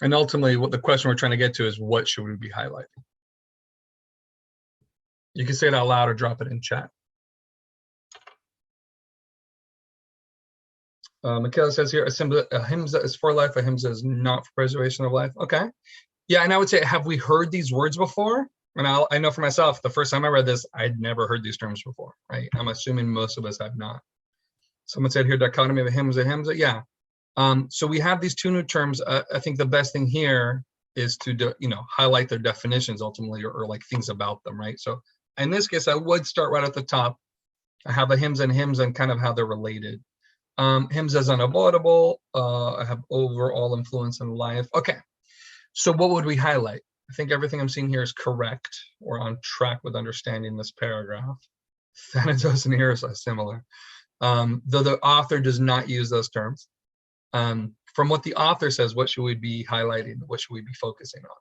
And ultimately, what the question we're trying to get to is what should we be highlighting? You can say it out loud or drop it in chat. Michaela says here, a himza is for life, a himza is not for preservation of life. Okay. Yeah, and I would say, have we heard these words before? And I know for myself, the first time I read this, I'd never heard these terms before, right? I'm assuming most of us have not. Someone said here, dichotomy of a himza. Yeah. So we have these two new terms. I think the best thing here is to highlight their definitions ultimately, or like things about them, right? So in this case, I would start right at the top. I have a himza and kind of how they're related. Himza is unavoidable. I have overall influence in life. Okay, so what would we highlight? I think everything I'm seeing here is correct or on track with understanding this paragraph. Thanatos and Eros are similar, though the author does not use those terms. From what the author says, what should we be highlighting? What should we be focusing on?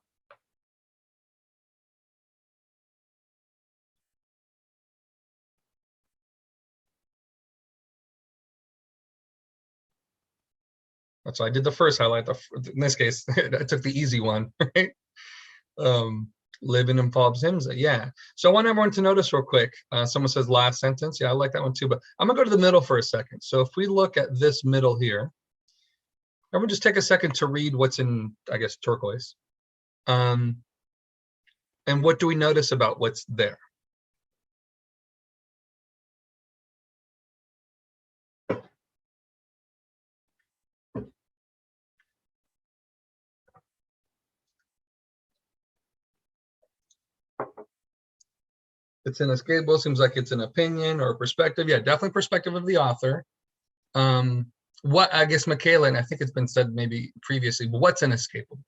So I did the first highlight. In this case, I took the easy one, right? Living in Paul's hymns. Yeah. So I want everyone to notice real quick. Someone says last sentence. Yeah, I like that one too. But I'm gonna go to the middle for a second. So if we look at this middle here, everyone just take a second to read what's in, I guess, turquoise. And what do we notice about what's there? It's inescapable. Seems like it's an opinion or a perspective. Yeah, definitely perspective of the author. What, I guess, Michaela, and I think it's been said maybe previously, but what's inescapable?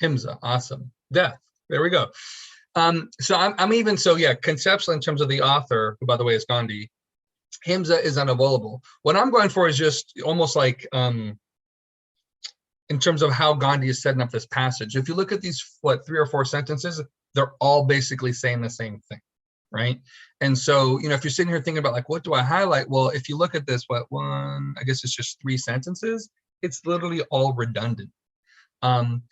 Himza, awesome. Death. There we go. So I'm even, so yeah, conceptually in terms of the author, who by the way is Gandhi, Himza is unavoidable. What I'm going for is just almost like in terms of how Gandhi is setting up this passage. If you look at these, 3 or 4 sentences, they're all basically saying the same thing, right? And so, if you're sitting here thinking about like, what do I highlight? Well, if you look at this, I guess it's just 3 sentences, it's literally all redundant.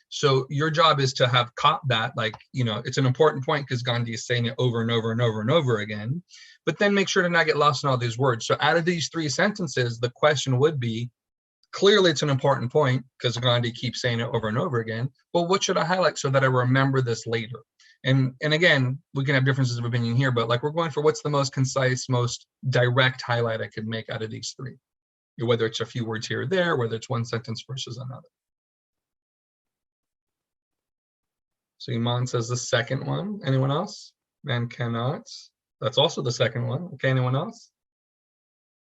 So your job is to have caught that, like, it's an important point because Gandhi is saying it over and over and over and over again, but then make sure to not get lost in all these words. So out of these 3 sentences, the question would be, clearly it's an important point because Gandhi keeps saying it over and over again, but what should I highlight so that I remember this later? And again, we can have differences of opinion here, but like we're going for what's the most concise, most direct highlight I could make out of these 3, whether it's a few words here or there, whether it's one sentence versus another. So Iman says the second one. Anyone else? Man cannot. That's also the second one. Okay, anyone else?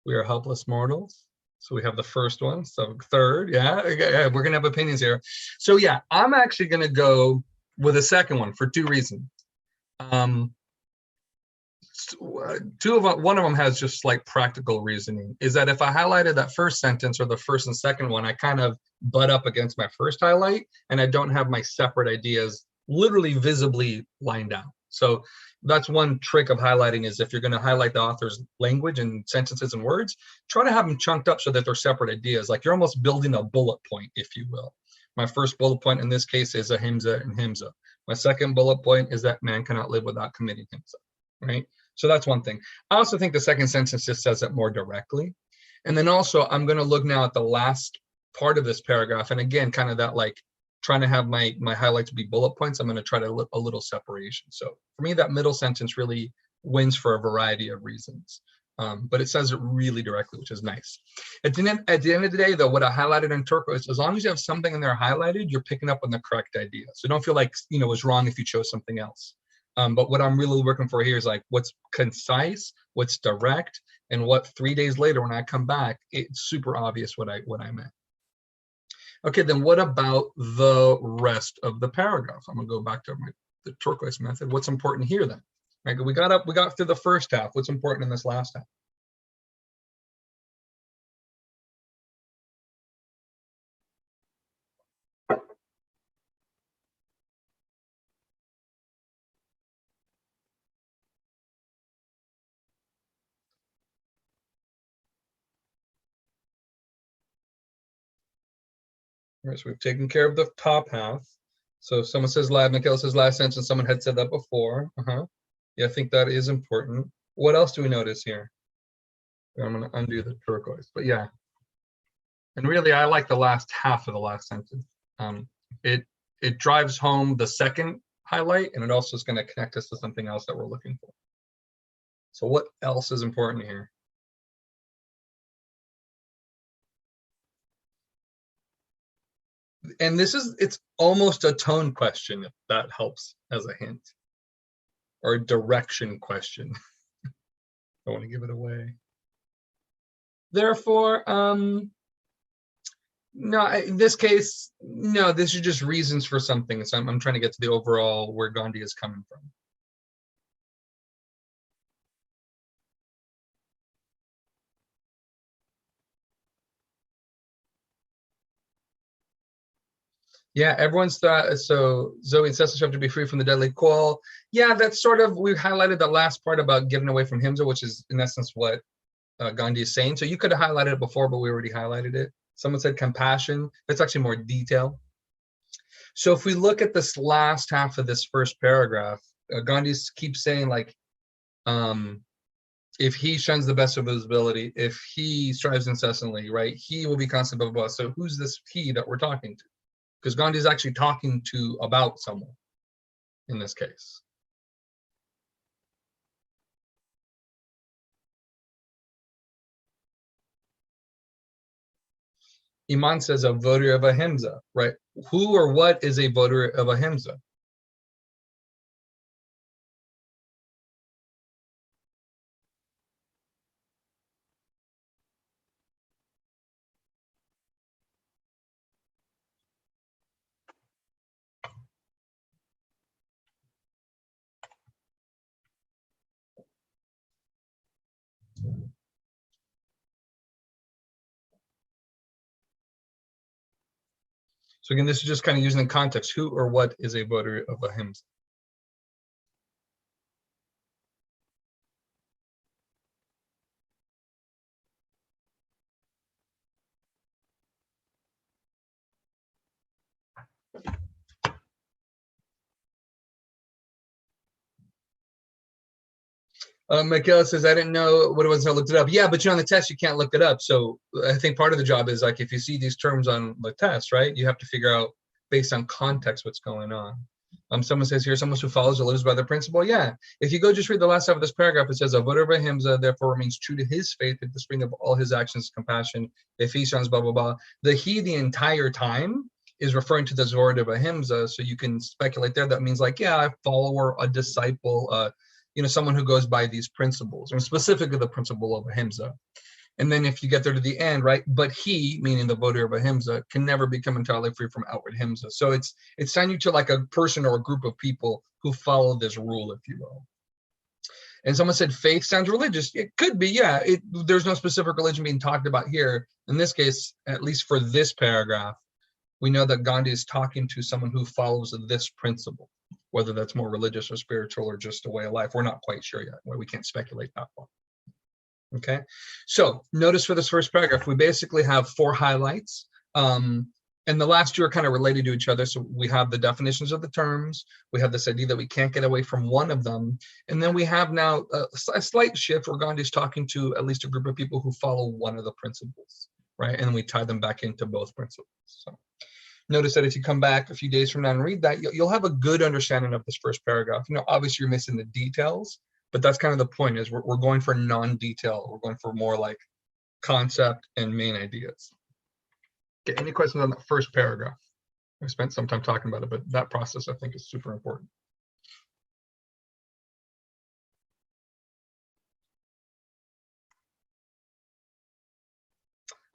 We are helpless mortals. So we have the first one. So third, yeah, we're gonna have opinions here. So yeah, I'm actually gonna go with a second one for 2 reasons. One of them has just slight practical reasoning. Is that if I highlighted that first sentence or the first and second one, I kind of butt up against my first highlight, and I don't have my separate ideas literally visibly lined out. So that's one trick of highlighting, is if you're going to highlight the author's language and sentences and words, try to have them chunked up so that they're separate ideas. Like you're almost building a bullet point, if you will. My first bullet point in this case is a himza and himza. My second bullet point is that man cannot live without committing himza, right? So that's one thing. I also think the second sentence just says it more directly. And then also I'm going to look now at the last part of this paragraph. And again, kind of that like trying to have my highlights be bullet points. I'm going to try to look a little separation. So for me, that middle sentence really wins for a variety of reasons. But it says it really directly, which is nice. At the end of the day, though, what I highlighted in turquoise, as long as you have something in there highlighted, you're picking up on the correct idea. So don't feel like, it was wrong if you chose something else. But what I'm really working for here is like what's concise, what's direct, and what 3 days later when I come back, it's super obvious what I meant. Okay, then what about the rest of the paragraph? I'm gonna go back to the turquoise method. What's important here then? Right, we got through the first half. What's important in this last half? right, so we've taken care of the top half. So if someone says Michaela says last sentence, someone had said that before. Yeah, I think that is important. What else do we notice here? I'm going to undo the turquoise, but yeah. And really, I like the last half of the last sentence. It drives home the second highlight, and it also is going to connect us to something else that we're looking for. So what else is important here? And it's almost a tone question, if that helps as a hint, or a direction question. I want to give it away. Therefore, no, in this case, no, this is just reasons for something. So I'm trying to get to the overall where Gandhi is coming from. Yeah, everyone's thought. So Zoe says have to be free from the deadly coil. Yeah, that's sort of, we highlighted the last part about getting away from Himsa, which is in essence what Gandhi is saying. So you could have highlighted it before, but we already highlighted it. Someone said compassion. That's actually more detail. So if we look at this last half of this first paragraph, Gandhi keeps saying like, if he shuns the best of his ability, if he strives incessantly, right, he will be constant, blah, blah, blah. So who's this he that we're talking to? Because Gandhi is actually talking to about someone in this case. Iman says a voter of ahimsa, right? Who or what is a voter of ahimsa? So again, this is just kind of using the context. Who or what is a voter of ahimsa? Michaela says, I didn't know what it was. I looked it up. Yeah, but on the test, you can't look it up. So I think part of the job is like, if you see these terms on the test, right, you have to figure out based on context what's going on. Someone says here, someone who follows or lives by the principle. Yeah, if you go just read the last half of this paragraph, it says, a voter of ahimsa therefore remains true to his faith at the spring of all his actions, compassion. If he shuns, blah, blah, blah. The he the entire time is referring to the voter of ahimsa. So you can speculate there. That means like, yeah, a follower, a disciple, someone who goes by these principles, and specifically the principle of ahimsa. And then if you get there to the end, right, but he, meaning the voter of ahimsa, can never become entirely free from outward himsa. So it's tying you to like a person or a group of people who follow this rule, if you will. And someone said faith sounds religious. It could be, yeah. There's no specific religion being talked about here. In this case, at least for this paragraph, we know that Gandhi is talking to someone who follows this principle, whether that's more religious or spiritual or just a way of life. We're not quite sure yet. We can't speculate that far. Okay, so notice for this first paragraph, we basically have 4 highlights. And the last 2 are kind of related to each other. So we have the definitions of the terms. We have this idea that we can't get away from one of them. And then we have now a slight shift where Gandhi's talking to at least a group of people who follow one of the principles, right? And we tie them back into both principles. So notice that if you come back a few days from now and read that, you'll have a good understanding of this first paragraph. Obviously you're missing the details, but that's kind of the point, is we're going for non-detail. We're going for more like concept and main ideas. Okay, any questions on the first paragraph? I spent some time talking about it, but that process I think is super important.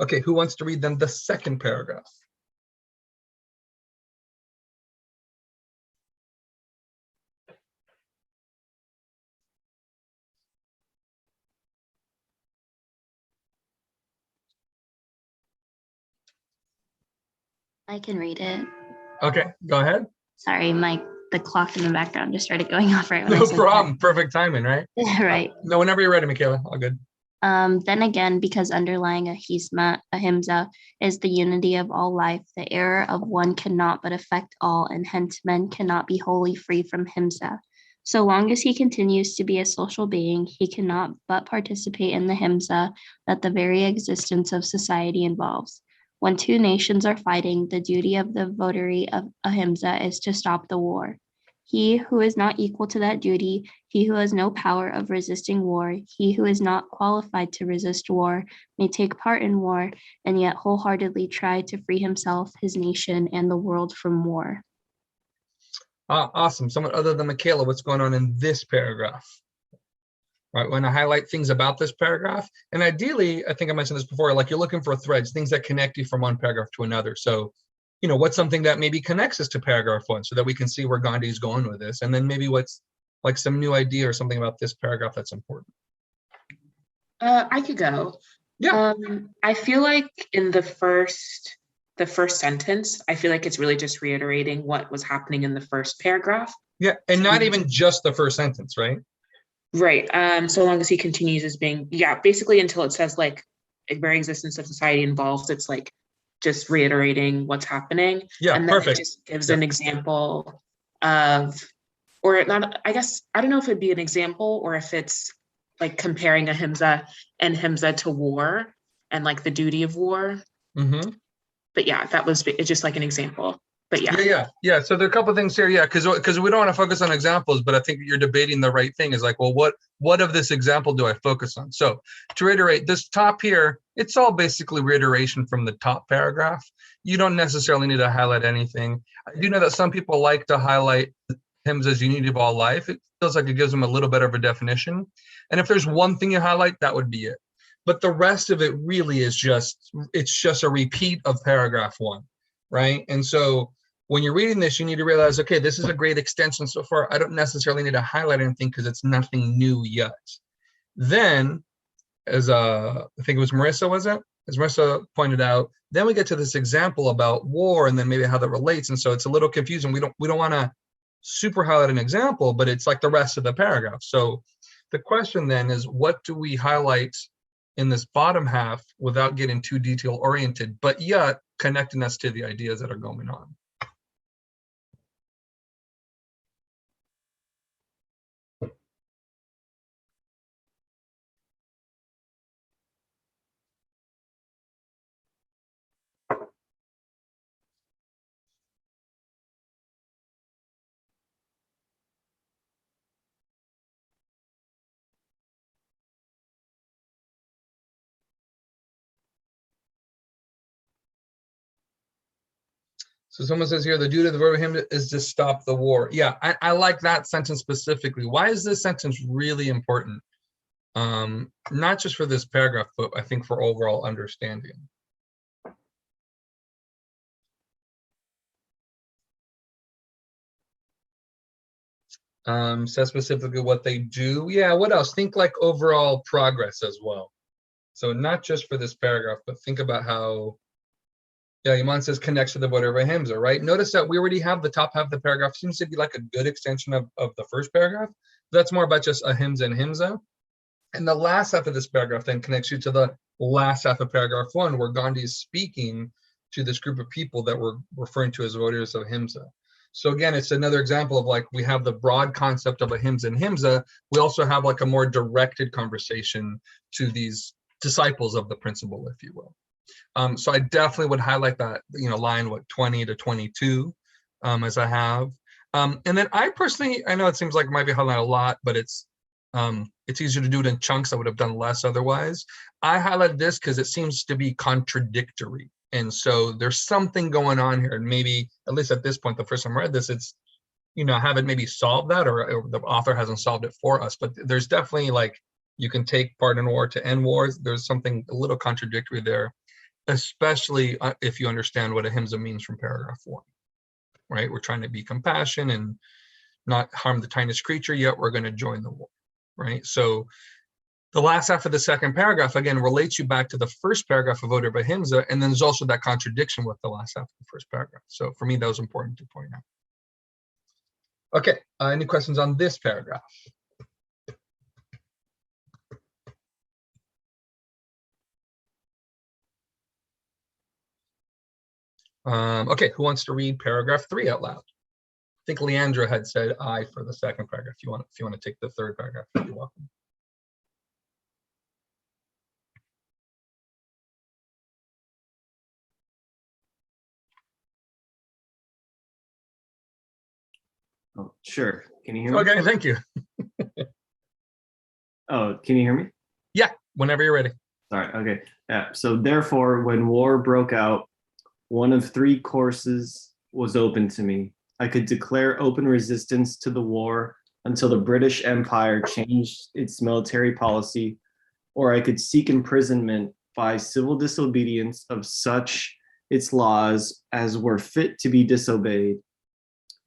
Okay, who wants to read then the second paragraph? I can read it. Okay, go ahead. Sorry, the clock in the background just started going off right when No problem. Perfect timing, right? Right. No, whenever you're ready, Michaela. All good. Then again, because underlying ahimsa is the unity of all life, the error of one cannot but affect all, and hence men cannot be wholly free from himsa. So long as he continues to be a social being, he cannot but participate in the himsa that the very existence of society involves. When two nations are fighting, the duty of the votary of ahimsa is to stop the war. He who is not equal to that duty, he who has no power of resisting war, he who is not qualified to resist war, may take part in war and yet wholeheartedly try to free himself, his nation, and the world from war. Awesome. Someone other than Michaela, what's going on in this paragraph? Right, when I highlight things about this paragraph, and ideally, I think I mentioned this before, like you're looking for threads, things that connect you from one paragraph to another. So, what's something that maybe connects us to paragraph 1 so that we can see where Gandhi is going with this, and then maybe what's like some new idea or something about this paragraph that's important. I could go. Yeah. I feel like in the first sentence, I feel like it's really just reiterating what was happening in the first paragraph. Yeah, and not even just the first sentence, right? Right. So long as he continues as being, basically until it says like a very existence of society involves, it's like just reiterating what's happening. Yeah, and then perfect. It just gives an example of, or not, I guess, I don't know if it'd be an example or if it's like comparing ahimsa and himsa to war and like the duty of war. Mm-hmm. But yeah, it's just like an example. But yeah. So there are a couple of things here, because we don't want to focus on examples, but I think you're debating the right thing. Is like, well, what of this example do I focus on? So to reiterate, this top here, it's all basically reiteration from the top paragraph. You don't necessarily need to highlight anything. I do know that some people like to highlight hymns as unity of all life. It feels like it gives them a little better of a definition. And if there's one thing you highlight, that would be it. But the rest of it really is just a repeat of paragraph 1, right? And so when you're reading this, you need to realize, okay, this is a great extension so far. I don't necessarily need to highlight anything because it's nothing new yet. Then, as I think it was Marissa, was it? As Marissa pointed out, then we get to this example about war and then maybe how that relates. And so it's a little confusing. We don't want to super highlight an example, but it's like the rest of the paragraph. So the question then is, what do we highlight in this bottom half without getting too detail oriented, but yet connecting us to the ideas that are going on? So someone says here, the duty of the verb hymn is to stop the war. Yeah, I like that sentence specifically. Why is this sentence really important? Not just for this paragraph, but I think for overall understanding. Says specifically what they do. Yeah, what else? Think like overall progress as well. So not just for this paragraph, but think about how, Iman says connects to the voter of ahimsa, right? Notice that we already have the top half of the paragraph seems to be like a good extension of the first paragraph. That's more about just ahimsa and himsa. And the last half of this paragraph then connects you to the last half of paragraph 1, where Gandhi is speaking to this group of people that we're referring to as voters of ahimsa. So again, it's another example of like, we have the broad concept of ahimsa and himsa. We also have like a more directed conversation to these disciples of the principle, if you will. So I definitely would highlight that, line 20 to 22, as I have. And then I personally, I know it seems like it might be highlighted a lot, but it's easier to do it in chunks. I would have done less otherwise. I highlighted this because it seems to be contradictory. And so there's something going on here. And maybe, at least at this point, the first time I read this, it's, haven't maybe solved that, or the author hasn't solved it for us. But there's definitely like, you can take part in war to end wars. There's something a little contradictory there, especially if you understand what ahimsa means from paragraph 1, right? We're trying to be compassionate and not harm the tiniest creature, yet we're going to join the war, right? So the last half of the second paragraph, again, relates you back to the first paragraph of voter of ahimsa, and then there's also that contradiction with the last half of the first paragraph. So for me, that was important to point out. Okay, any questions on this paragraph? Okay, who wants to read paragraph 3 out loud? I think Leandra had said I for the second paragraph. If you want to take the third paragraph, you're welcome. Oh, sure. Can you hear me? Okay, thank you. Oh, can you hear me? Yeah, whenever you're ready. Sorry. Okay. Yeah. So therefore, when war broke out, one of three courses was open to me. I could declare open resistance to the war until the British Empire changed its military policy, or I could seek imprisonment by civil disobedience of such its laws as were fit to be disobeyed,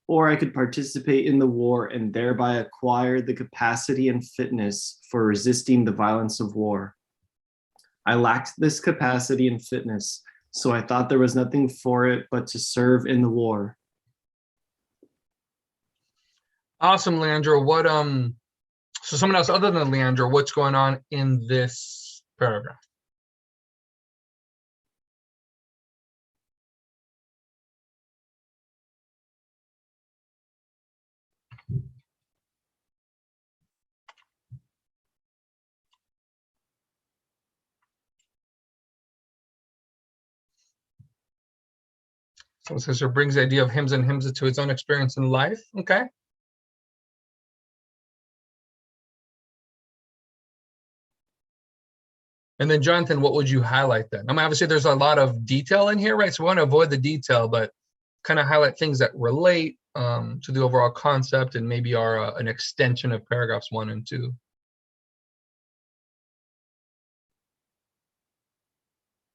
or I could participate in the war and thereby acquire the capacity and fitness for resisting the violence of war. I lacked this capacity and fitness, so I thought there was nothing for it but to serve in the war. Awesome, Leandro. What so someone else other than Leandro, what's going on in this paragraph? So it says here brings the idea of hymns and hymns to its own experience in life. Okay. And then Jonathan, what would you highlight then? I mean, obviously there's a lot of detail in here, right? So we want to avoid the detail, but kind of highlight things that relate to the overall concept and maybe are an extension of paragraphs 1 and 2.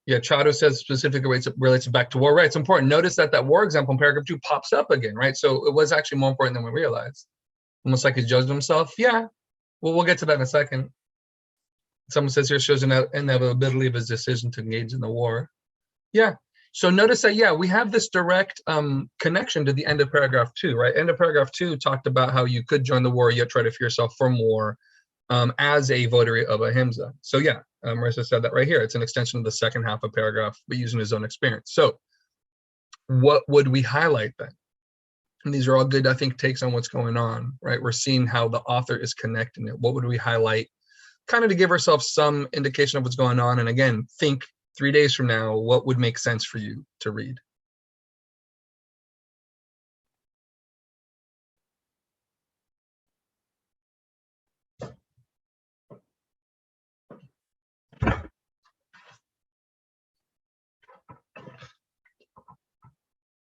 Yeah, Chado says specifically relates back to war, right? It's important. Notice that that war example in paragraph 2 pops up again, right? So it was actually more important than we realized. Almost like he judged himself. Yeah, well, we'll get to that in a second. Someone says here shows an inevitability of his decision to engage in the war. Yeah, so notice that, yeah, we have this direct connection to the end of paragraph 2, right? End of paragraph 2 talked about how you could join the war, yet try to free yourself from war as a votary of ahimsa. So yeah, Marissa said that right here. It's an extension of the second half of paragraph, but using his own experience. So what would we highlight then? And these are all good, I think, takes on what's going on, right? We're seeing how the author is connecting it. What would we highlight? Kind of to give ourselves some indication of what's going on. And again, think 3 days from now, what would make sense for you to read?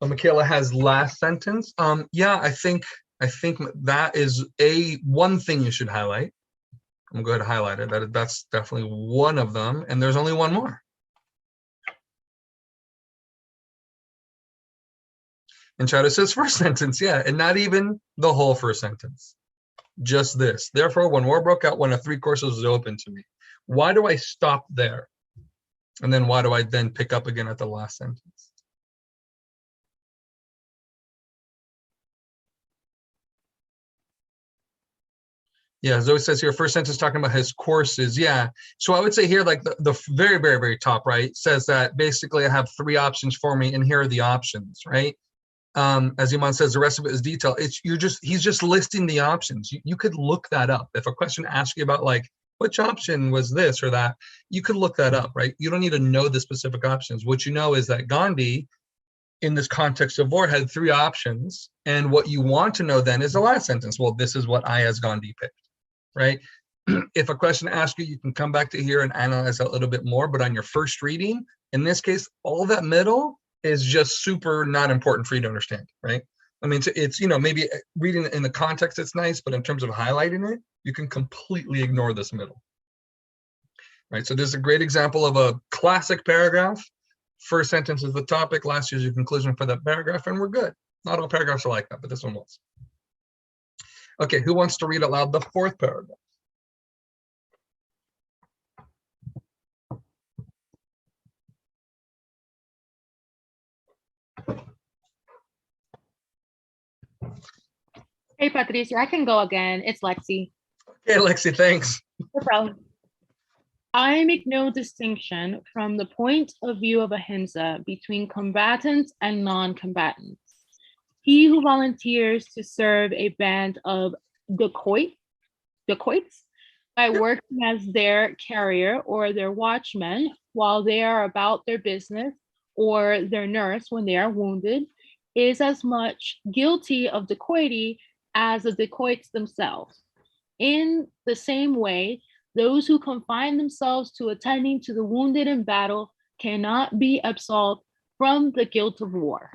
Michaela has last sentence. Yeah, I think that is one thing you should highlight. I'm going to highlight it. That's definitely one of them, and there's only one more. And Chado says first sentence, yeah, and not even the whole first sentence. Just this. Therefore, when war broke out, one of three courses was open to me. Why do I stop there? And then why do I then pick up again at the last sentence? Yeah, Zoe says here, first sentence talking about his courses. Yeah, so I would say here, like the very, very, very top right says that basically I have 3 options for me, and here are the options, right? As Iman says, the rest of it is detail. He's just listing the options. You could look that up. If a question asks you about like, which option was this or that, you could look that up, right? You don't need to know the specific options. What you know is that Gandhi, in this context of war, had 3 options. And what you want to know then is the last sentence. Well, this is what I as Gandhi picked, right? If a question asks you, you can come back to here and analyze that a little bit more. But on your first reading, in this case, all that middle is just super not important for you to understand, right? I mean, it's maybe reading in the context, it's nice, but in terms of highlighting it, you can completely ignore this middle, right? So this is a great example of a classic paragraph. First sentence is the topic, last is your conclusion for that paragraph, and we're good. Not all paragraphs are like that, but this one was. Okay, who wants to read aloud the 4th paragraph? Hey, Patricia, I can go again. It's Lexi. Okay, Lexi, thanks. No problem. I make no distinction from the point of view of ahimsa between combatants and non-combatants. He who volunteers to serve a band of dacoits by working as their carrier or their watchman while they are about their business, or their nurse when they are wounded, is as much guilty of dacoity as the dacoits themselves. In the same way, those who confine themselves to attending to the wounded in battle cannot be absolved from the guilt of war.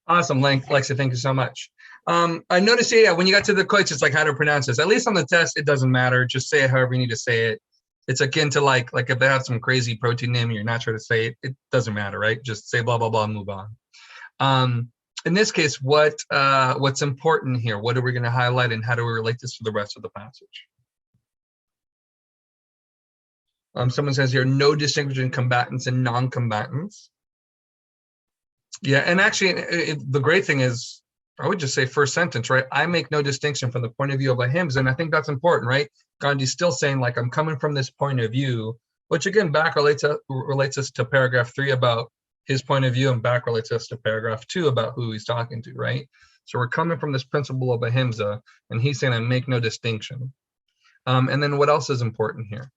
Awesome, Lexi, thank you so much. I noticed, yeah, when you got to the quotes, it's like how to pronounce this. At least on the test, it doesn't matter. Just say it however you need to say it. It's akin to like if they have some crazy protein name and you're not sure to say it, it doesn't matter, right? Just say blah, blah, blah, and move on. In this case, what's important here? What are we going to highlight and how do we relate this to the rest of the passage? Someone says here, no distinction between combatants and non-combatants. Yeah, and actually, the great thing is, I would just say first sentence, right? I make no distinction from the point of view of ahimsa, and I think that's important, right? Gandhi's still saying, like, I'm coming from this point of view, which again, back relates us to paragraph 3 about his point of view, and back relates us to paragraph 2 about who he's talking to, right? So we're coming from this principle of ahimsa, and he's saying I make no distinction. And then what else is important here?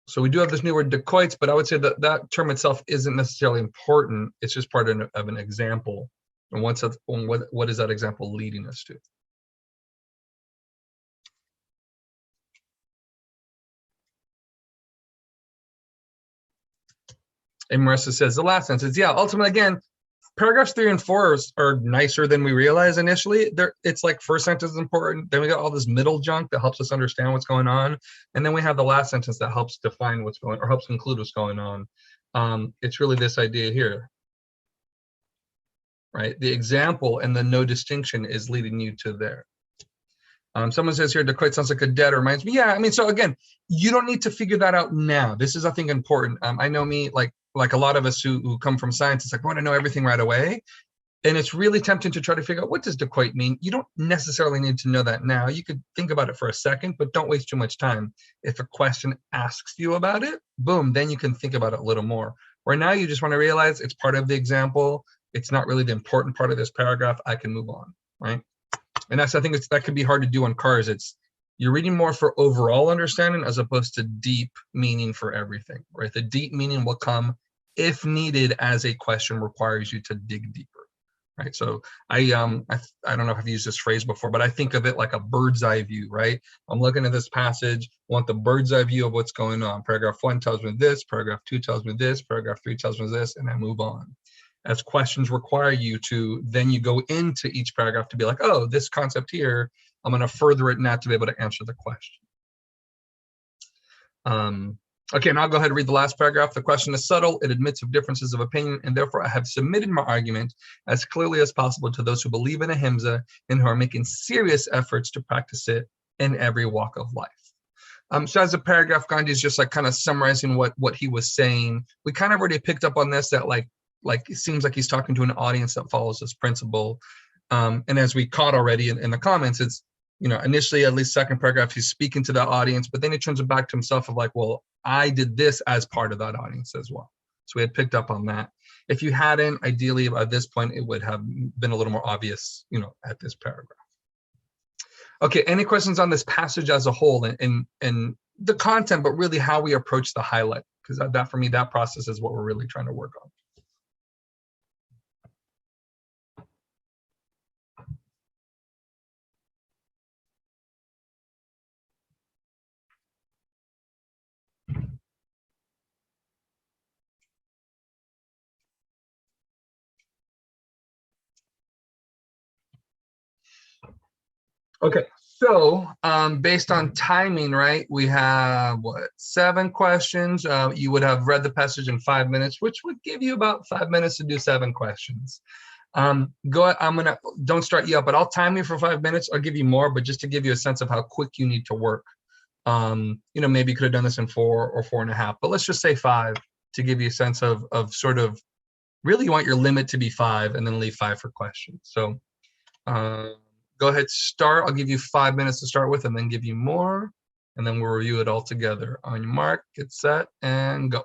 So we do have this new word dacoits, but I would say that that term itself isn't necessarily important. It's just part of an example. And what is that example leading us to? And Marissa says the last sentence, yeah, ultimately, again, paragraphs 3 and 4 are nicer than we realize initially. It's like first sentence is important. Then we got all this middle junk that helps us understand what's going on. And then we have the last sentence that helps define what's going, or helps conclude what's going on. It's really this idea here, right? The example and the no distinction is leading you to there. Someone says here, dacoit sounds like a debt, or reminds me. Yeah, I mean, so again, you don't need to figure that out now. This is, I think, important. I know me, like a lot of us who come from science, it's like, I want to know everything right away. And it's really tempting to try to figure out, what does dacoit mean? You don't necessarily need to know that now. You could think about it for a second, but don't waste too much time. If a question asks you about it, boom, then you can think about it a little more. Right now, you just want to realize it's part of the example. It's not really the important part of this paragraph. I can move on, right? And that's, I think that can be hard to do on cars. You're reading more for overall understanding as opposed to deep meaning for everything, right? The deep meaning will come if needed as a question requires you to dig deeper, right? So I don't know if I've used this phrase before, but I think of it like a bird's eye view, right? I'm looking at this passage, I want the bird's eye view of what's going on. Paragraph 1 tells me this, paragraph 2 tells me this, paragraph 3 tells me this, and I move on. As questions require you to, then you go into each paragraph to be like, oh, this concept here, I'm going to further it now to be able to answer the question. Okay, now I'll go ahead and read the last paragraph. The question is subtle, it admits of differences of opinion, and therefore I have submitted my argument as clearly as possible to those who believe in ahimsa and who are making serious efforts to practice it in every walk of life. So as a paragraph, Gandhi is just like kind of summarizing what he was saying. We kind of already picked up on this, that like it seems like he's talking to an audience that follows this principle. And as we caught already in the comments, it's, initially, at least second paragraph, he's speaking to the audience, but then he turns it back to himself of like, well, I did this as part of that audience as well. So we had picked up on that. If you hadn't, ideally at this point, it would have been a little more obvious, at this paragraph. Okay, any questions on this passage as a whole and the content, but really how we approach the highlight? Because that, for me, that process is what we're really trying to work on. Okay, so based on timing, right, we have, 7 questions. You would have read the passage in 5 minutes, which would give you about 5 minutes to do 7 questions. Don't start you up, but I'll time you for 5 minutes. I'll give you more, but just to give you a sense of how quick you need to work. Maybe you could have done this in 4 or 4.5, but let's just say 5 to give you a sense of sort of, really you want your limit to be 5 and then leave 5 for questions. So go ahead, start. I'll give you 5 minutes to start with and then give you more. And then we'll review it all together. On your mark, get set, and go.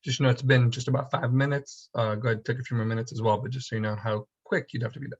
Just know it's been just about 5 minutes. Go ahead and take a few more minutes as well, but just so you know how quick you'd have to be done.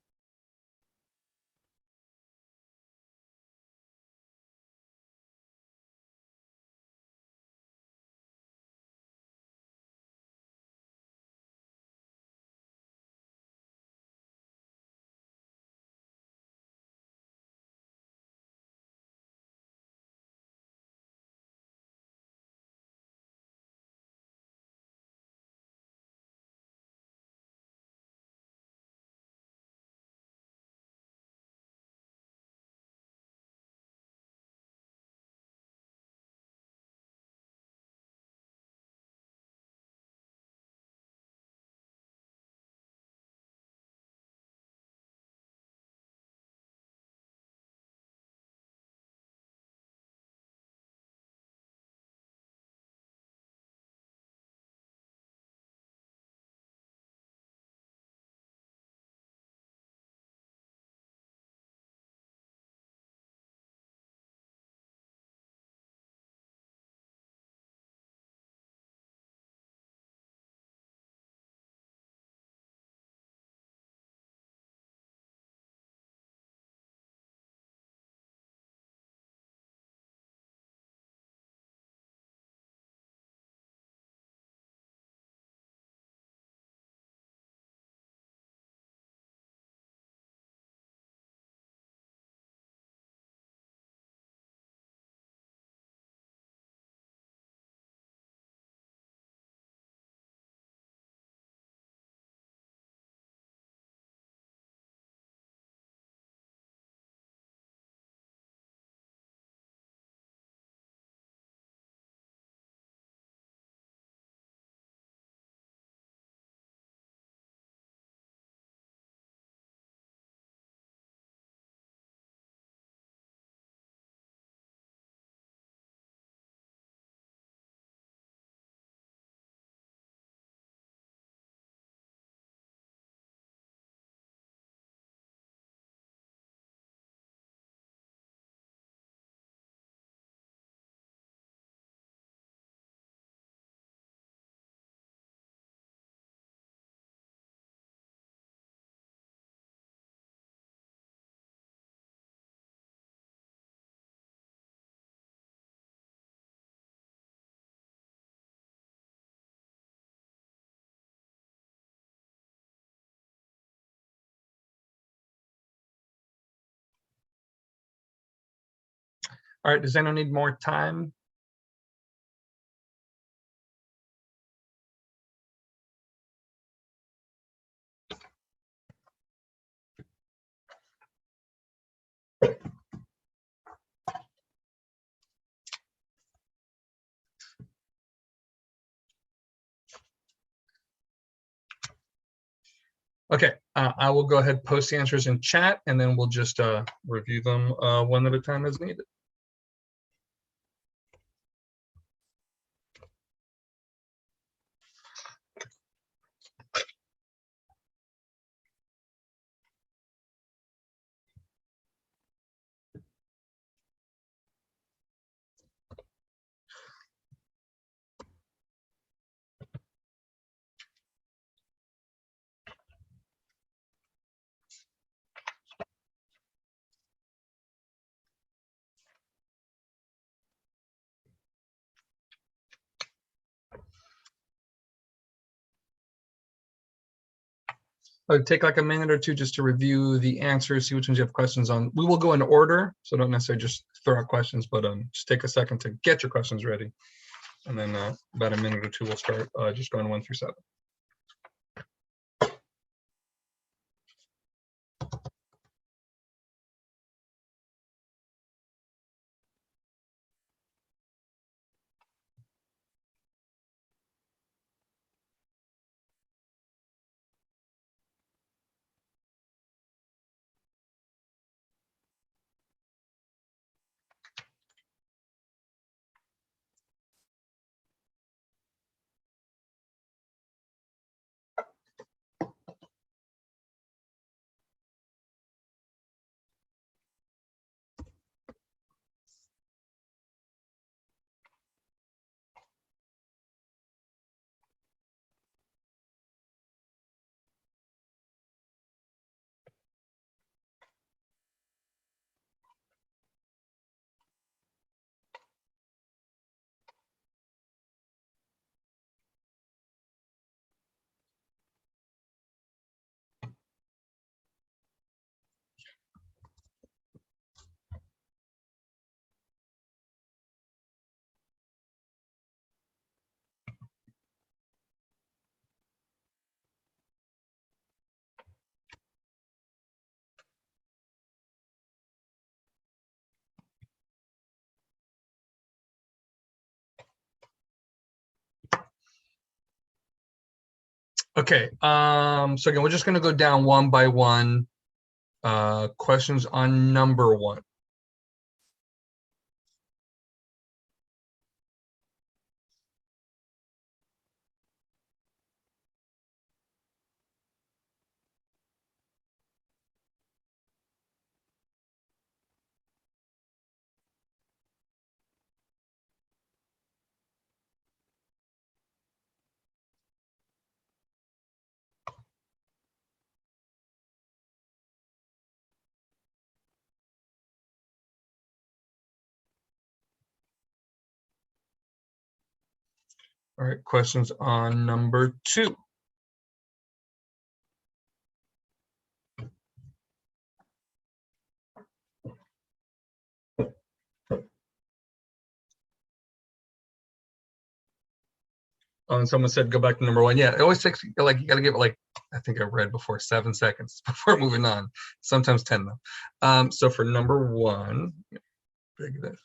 All right, does anyone need more time? Okay, I will go ahead, post the answers in chat, and then we'll just review them one at a time as needed. It'll take like a minute or two just to review the answers, see which ones you have questions on. We will go in order, so don't necessarily just throw out questions, but just take a second to get your questions ready. And then about a minute or two, we'll start just going 1 through 7. Okay, so again, we're just gonna go down one by one. Questions on number one. All right, questions on number two. Oh, and someone said go back to number one. Yeah, it always takes like you got to give it like I think I read before 7 seconds before moving on. Sometimes 10 though. So for number one, big this.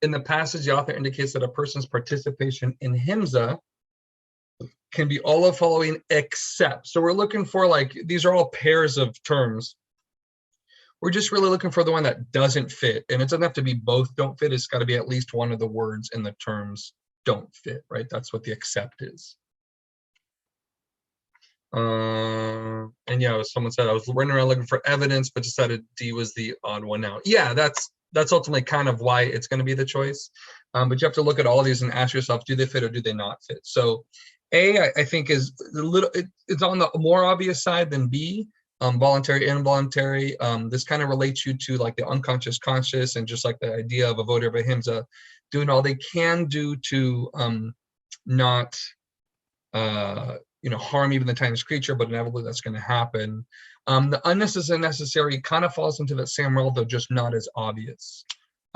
In the passage, the author indicates that a person's participation in himza can be all of following except. So we're looking for like these are all pairs of terms. We're just really looking for the one that doesn't fit, and it doesn't have to be both don't fit. It's got to be at least one of the words in the terms don't fit, right? That's what the except is. And yeah, someone said I was running around looking for evidence, but decided D was the odd one out. Yeah, that's ultimately kind of why it's going to be the choice. But you have to look at all these and ask yourself, do they fit or do they not fit? So A, I think is a little, it's on the more obvious side than B, voluntary, involuntary. This kind of relates you to like the unconscious, conscious, and just like the idea of a voter of ahimsa doing all they can do to not harm even the tiniest creature, but inevitably that's going to happen. The unnecessary necessary kind of falls into that same role, though just not as obvious.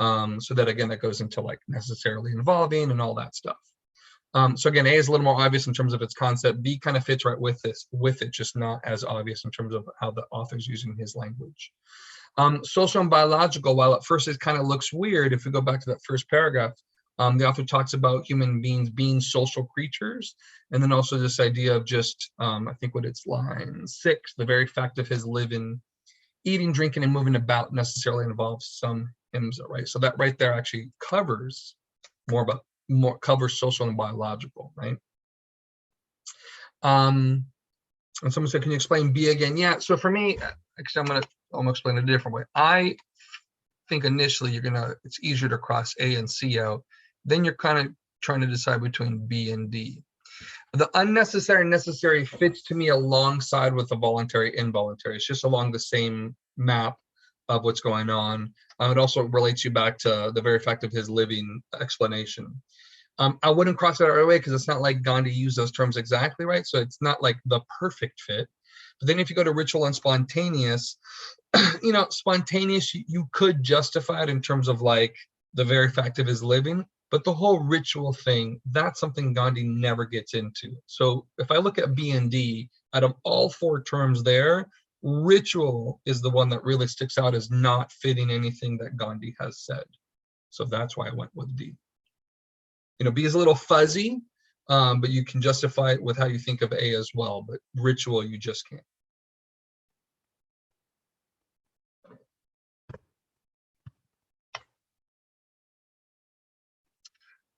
So that again, that goes into like necessarily involving and all that stuff. So again, A is a little more obvious in terms of its concept. B kind of fits right with it, just not as obvious in terms of how the author's using his language. Social and biological, while at first it kind of looks weird, if we go back to that first paragraph, the author talks about human beings being social creatures, and then also this idea of just, I think what it's line 6, the very fact of his living, eating, drinking, and moving about necessarily involves some himsa, right? So that right there actually covers covers social and biological, right? And someone said, can you explain B again? Yeah, so for me, actually I'm gonna explain it a different way. I think initially it's easier to cross A and C out. Then you're kind of trying to decide between B and D. The unnecessary and necessary fits to me alongside with the voluntary, involuntary. It's just along the same map of what's going on. It also relates you back to the very fact of his living explanation. I wouldn't cross it out right away because it's not like Gandhi used those terms exactly right. So it's not like the perfect fit. But then if you go to ritual and spontaneous, spontaneous, you could justify it in terms of like the very fact of his living, but the whole ritual thing, that's something Gandhi never gets into. So if I look at B and D, out of all 4 terms there, ritual is the one that really sticks out as not fitting anything that Gandhi has said. So that's why I went with D. B is a little fuzzy, but you can justify it with how you think of A as well, but ritual, you just can't.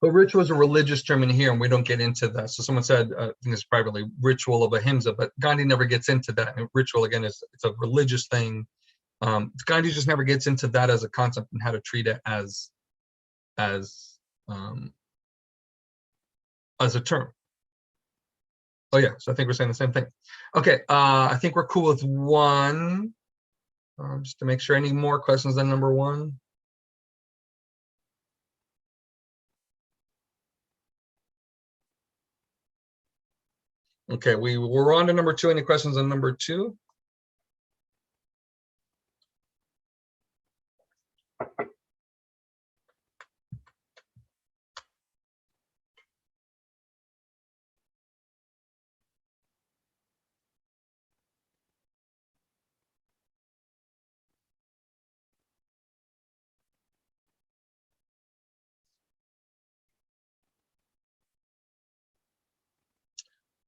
But ritual is a religious term in here, and we don't get into that. So someone said, I think it's privately ritual of ahimsa, but Gandhi never gets into that. And ritual, again, it's a religious thing. Gandhi just never gets into that as a concept and how to treat it as a term. Oh yeah, so I think we're saying the same thing. Okay, I think we're cool with 1. Just to make sure, any more questions than number 1? Okay, we're on to number 2. Any questions on number 2?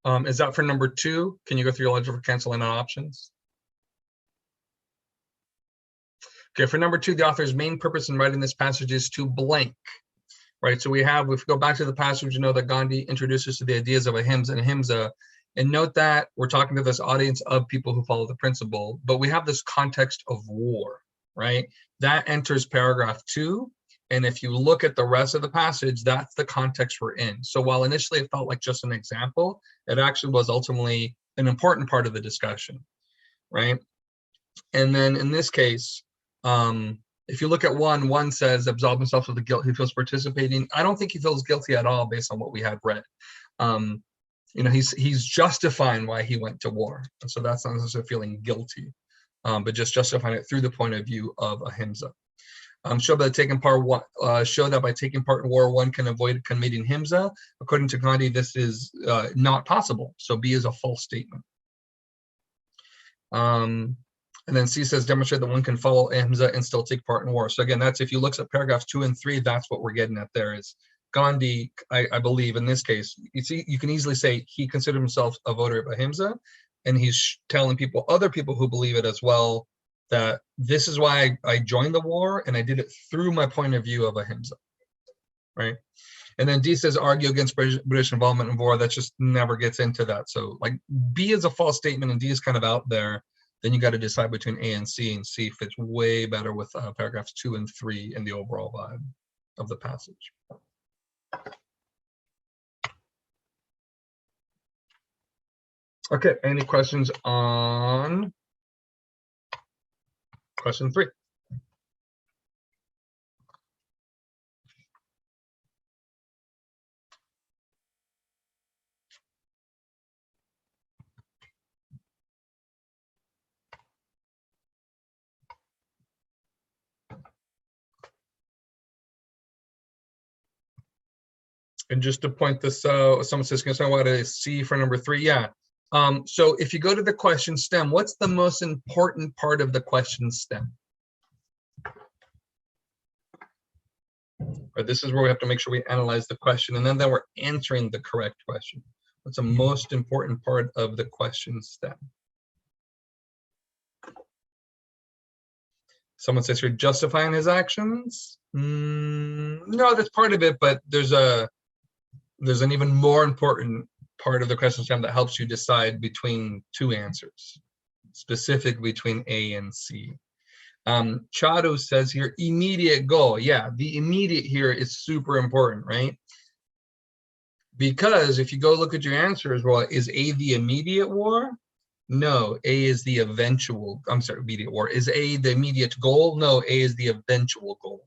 Is that for number 2? Can you go through your logic for canceling on options? Okay, for number 2, the author's main purpose in writing this passage is to blank, right? So we have, if we go back to the passage, you know that Gandhi introduces to the ideas of ahimsa and ahimsa, and note that we're talking to this audience of people who follow the principle, but we have this context of war, right? That enters paragraph 2. And if you look at the rest of the passage, that's the context we're in. So while initially it felt like just an example, it actually was ultimately an important part of the discussion, right? And then in this case, if you look at one says absolve himself of the guilt he feels participating. I don't think he feels guilty at all based on what we have read. You know, he's justifying why he went to war. And so that's not necessarily feeling guilty, but just justifying it through the point of view of ahimsa. Show that by taking part in war, one can avoid committing himsa. According to Gandhi, this is not possible. So B is a false statement. And then C says demonstrate that one can follow ahimsa and still take part in war. So again, that's if you look at paragraphs 2 and 3, that's what we're getting at there is Gandhi, I believe in this case, you see, you can easily say he considered himself a voter of ahimsa, and he's telling people, other people who believe it as well, that this is why I joined the war and I did it through my point of view of ahimsa, right? And then D says argue against British involvement in war. That just never gets into that. So like B is a false statement and D is kind of out there. Then you got to decide between A and C fits way better with paragraphs 2 and 3 in the overall vibe of the passage. Okay, any questions on question 3? And just to point this out, someone says, can I talk about a C for number 3? Yeah. So if you go to the question stem, what's the most important part of the question stem? Or this is where we have to make sure we analyze the question, and then we're answering the correct question. What's the most important part of the question stem? Someone says you're justifying his actions. No, that's part of it, but there's an even more important part of the question stem that helps you decide between 2 answers, specific between A and C. Chadu says here, immediate goal. Yeah, the immediate here is super important, right? Because if you go look at your answers, well, is A the immediate war? No, A is the eventual, I'm sorry, immediate war. Is A the immediate goal? No, A is the eventual goal.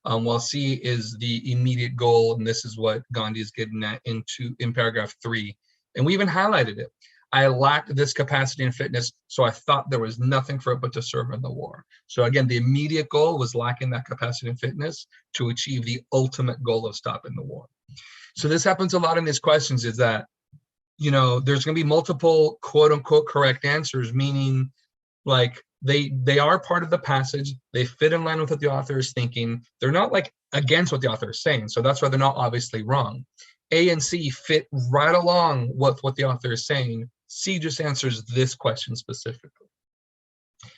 While C is the immediate goal, and this is what Gandhi is getting at in paragraph 3. And we even highlighted it. I lacked this capacity and fitness, so I thought there was nothing for it but to serve in the war. So again, the immediate goal was lacking that capacity and fitness to achieve the ultimate goal of stopping the war. So this happens a lot in these questions, is that, you know, there's going to be multiple quote unquote correct answers, meaning like they are part of the passage, they fit in line with what the author is thinking, they're not like against what the author is saying, so that's why they're not obviously wrong. A and C fit right along with what the author is saying. C just answers this question specifically.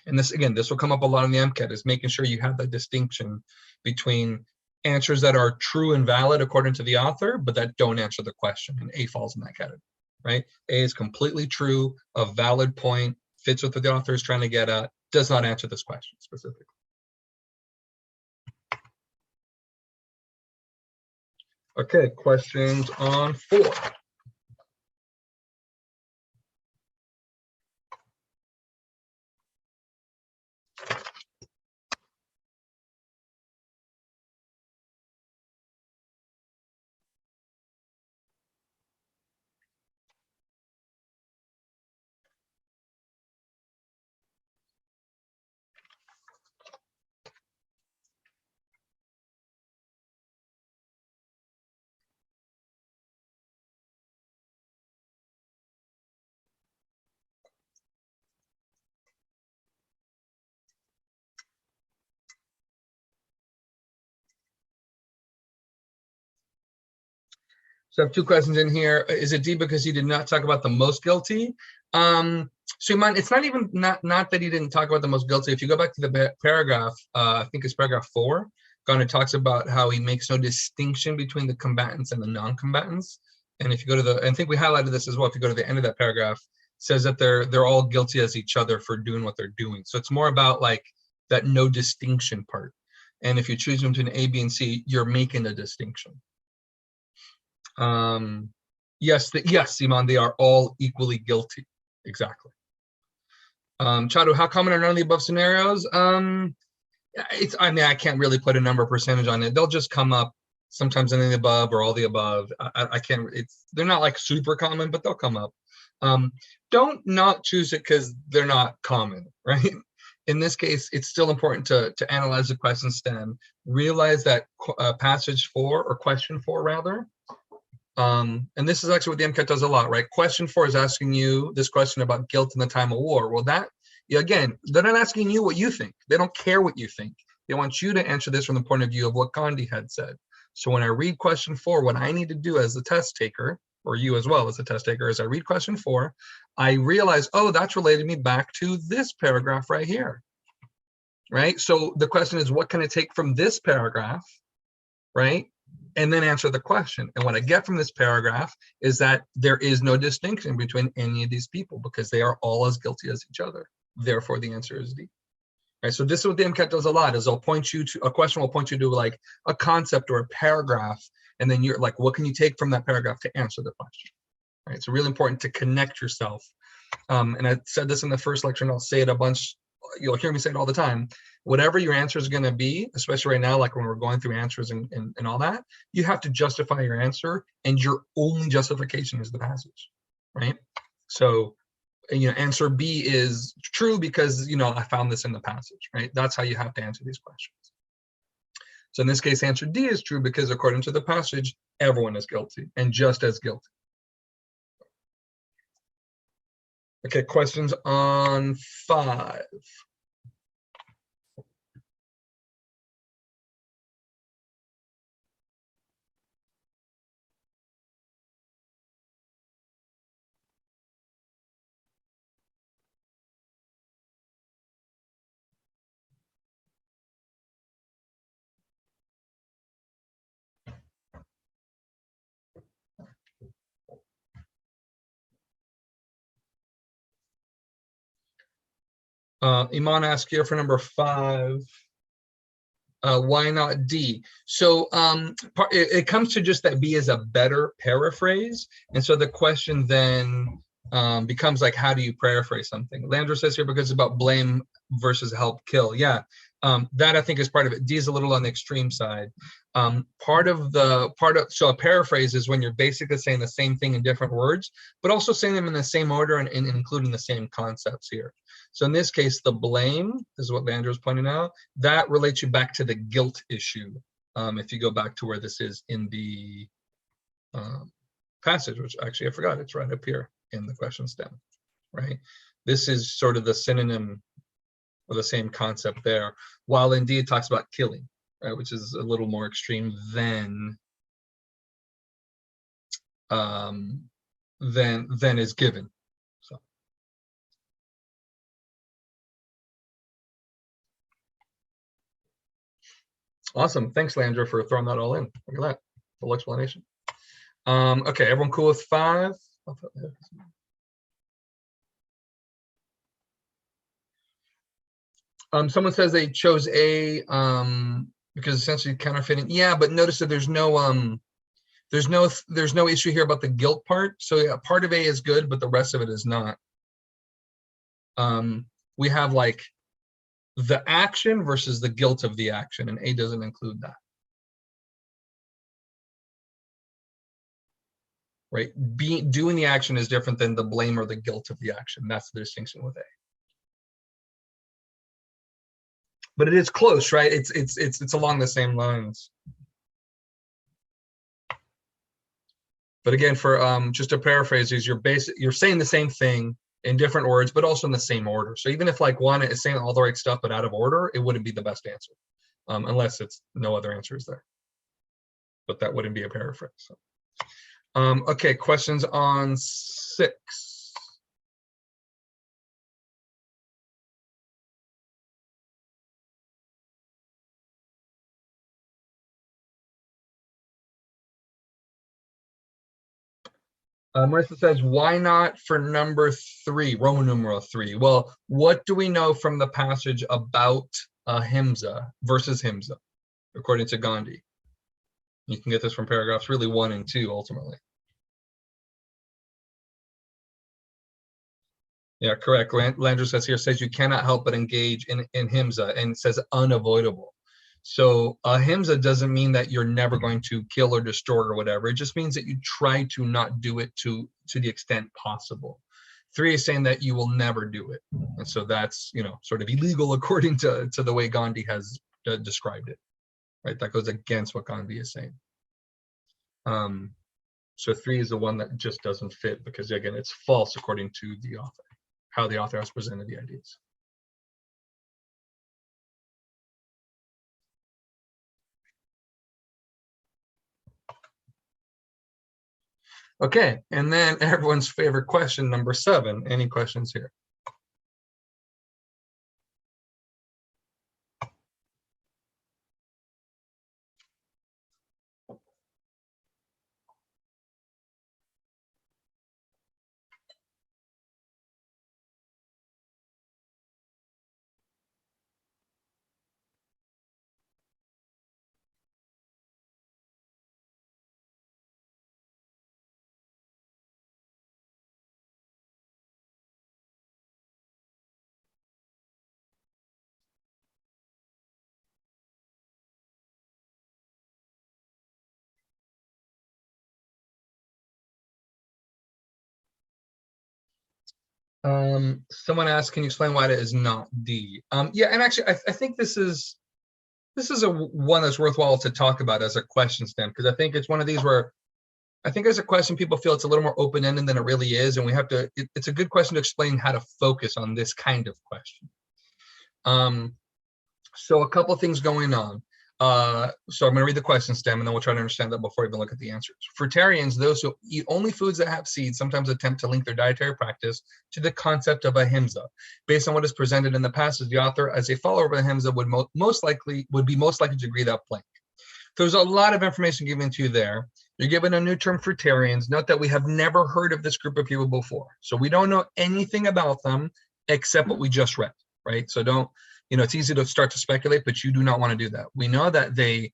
And this, again, this will come up a lot in the MCAT, is making sure you have that distinction between answers that are true and valid according to the author, but that don't answer the question, and A falls in that category, right? A is completely true, a valid point, fits with what the author is trying to get at, does not answer this question specifically. Okay, questions on 4? So I have two questions in here. Is it D because he did not talk about the most guilty? So Iman, it's not even not that he didn't talk about the most guilty. If you go back to the paragraph, I think it's paragraph 4, Gandhi talks about how he makes no distinction between the combatants and the non-combatants. And if you go to the, I think we highlighted this as well. If you go to the end of that paragraph, it says that they're all guilty as each other for doing what they're doing. So it's more about like that no distinction part. And if you choose between A, B, and C, you're making a distinction. Yes, Iman, they are all equally guilty. Exactly. Chadu, how common are none of the above scenarios? I mean, I can't really put a number percentage on it. They'll just come up sometimes any of the above or all the above. I can't, they're not like super common, but they'll come up. Don't not choose it because they're not common, right? In this case, it's still important to analyze the question stem, realize that passage 4 or question 4 rather. And this is actually what the MCAT does a lot, right? Question 4 is asking you this question about guilt in the time of war. Well, that, again, they're not asking you what you think. They don't care what you think. They want you to answer this from the point of view of what Gandhi had said. So when I read question 4, what I need to do as the test taker, or you as well as the test taker, is I read question 4, I realize, oh, that's related me back to this paragraph right here, right? So the question is, what can I take from this paragraph, right? And then answer the question. And what I get from this paragraph is that there is no distinction between any of these people because they are all as guilty as each other. Therefore, the answer is D. Right, so this is what the MCAT does a lot, is they'll point you to, a question will point you to like a concept or a paragraph, and then you're like, what can you take from that paragraph to answer the question? Right, it's really important to connect yourself. And I said this in the first lecture, and I'll say it a bunch, you'll hear me say it all the time. Whatever your answer is going to be, especially right now, like when we're going through answers and all that, you have to justify your answer, and your only justification is the passage, right? So, answer B is true because, I found this in the passage, right? That's how you have to answer these questions. So in this case, answer D is true because according to the passage, everyone is guilty and just as guilty. Okay, questions on 5. Iman asked here for number 5. Why not D? So it comes to just that B is a better paraphrase. And so the question then becomes like, how do you paraphrase something? Landra says here, because it's about blame versus help kill. Yeah, that I think is part of it. D is a little on the extreme side. So a paraphrase is when you're basically saying the same thing in different words, but also saying them in the same order and including the same concepts here. So in this case, the blame is what Landra was pointing out. That relates you back to the guilt issue. If you go back to where this is in the passage, which actually I forgot, it's right up here in the question stem, right? This is sort of the synonym or the same concept there, while indeed talks about killing, right, which is a little more extreme than is given. So. Awesome. Thanks, Landra, for throwing that all in. Look at that. Full explanation. Okay, everyone cool with 5? Someone says they chose A because essentially counterfeiting. Yeah, but notice that there's no issue here about the guilt part. So yeah, part of A is good, but the rest of it is not. We have like the action versus the guilt of the action, and A doesn't include that. Right? Doing the action is different than the blame or the guilt of the action. That's the distinction with A. But it is close, right? It's along the same lines. But again, for just to paraphrase, is you're saying the same thing in different words, but also in the same order. So even if like one is saying all the right stuff but out of order, it wouldn't be the best answer, unless it's no other answer is there. But that wouldn't be a paraphrase. So. Okay, questions on 6. Marissa says, why not for number 3, Roman numeral 3? Well, what do we know from the passage about ahimsa versus himsa, according to Gandhi? You can get this from paragraphs really 1 and 2, ultimately. Yeah, correct. Landry says here, says you cannot help but engage in himsa, and it says unavoidable. So ahimsa doesn't mean that you're never going to kill or destroy or whatever. It just means that you try to not do it to the extent possible. 3 is saying that you will never do it. And so that's, sort of illegal according to the way Gandhi has described it, right? That goes against what Gandhi is saying. So 3 is the one that just doesn't fit because, again, it's false according to the author, how the author has presented the ideas. Okay, and then everyone's favorite question, number 7. Any questions here? Someone asked, can you explain why that is not D? Yeah, and actually, I think this is a one that's worthwhile to talk about as a question stem, because I think it's one of these where I think as a question, people feel it's a little more open-ended than it really is, and we have to. It's a good question to explain how to focus on this kind of question. So a couple things going on. So I'm going to read the question stem, and then we'll try to understand that before we even look at the answers. Fruitarians, those who eat only foods that have seeds, sometimes attempt to link their dietary practice to the concept of ahimsa. Based on what is presented in the passage, the author, as a follower of ahimsa, would be most likely to agree that blank. There's a lot of information given to you there. You're given a new term, fruitarians. Note that we have never heard of this group of people before, so we don't know anything about them except what we just read, right? So don't. It's easy to start to speculate, but you do not want to do that. We know that they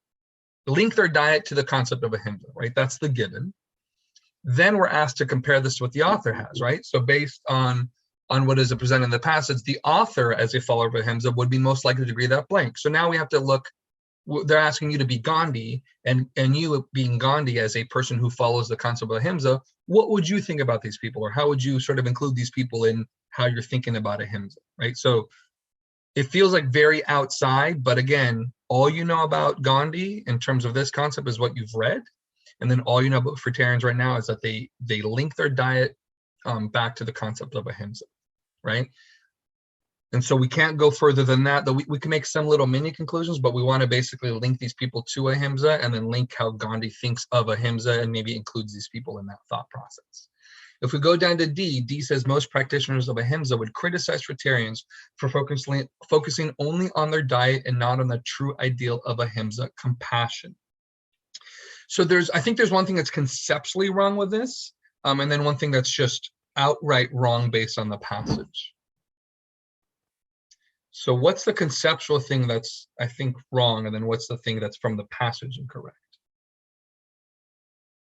link their diet to the concept of ahimsa, right? That's the given. Then we're asked to compare this to what the author has, right? So based on what is presented in the passage, the author, as a follower of ahimsa, would be most likely to agree that blank. So now we have to look. They're asking you to be Gandhi, and you being Gandhi as a person who follows the concept of ahimsa, what would you think about these people, or how would you sort of include these people in how you're thinking about ahimsa, right? So it feels like very outside, but again, all you know about Gandhi in terms of this concept is what you've read. And then all you know about fruitarians right now is that they link their diet back to the concept of ahimsa, right? And so we can't go further than that. Though we can make some little mini conclusions, but we want to basically link these people to ahimsa and then link how Gandhi thinks of ahimsa and maybe includes these people in that thought process. If we go down to D, D says most practitioners of ahimsa would criticize fruitarians for focusing only on their diet and not on the true ideal of ahimsa, compassion. So I think there's one thing that's conceptually wrong with this, and then one thing that's just outright wrong based on the passage. So what's the conceptual thing that's, I think, wrong, and then what's the thing that's from the passage incorrect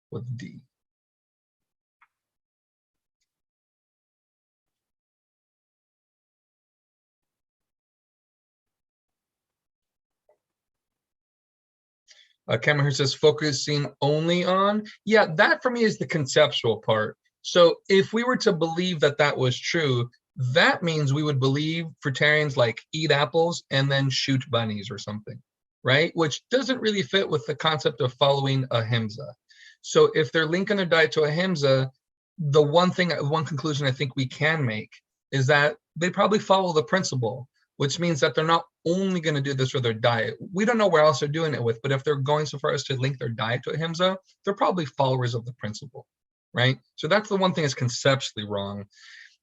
with D? Cameron here says focusing only on, yeah, that for me is the conceptual part. So if we were to believe that that was true, that means we would believe fruitarians like eat apples and then shoot bunnies or something, right? Which doesn't really fit with the concept of following ahimsa. So if they're linking their diet to ahimsa, the one conclusion I think we can make is that they probably follow the principle, which means that they're not only going to do this with their diet. We don't know where else they're doing it with, but if they're going so far as to link their diet to ahimsa, they're probably followers of the principle, right? So that's the one thing that's conceptually wrong.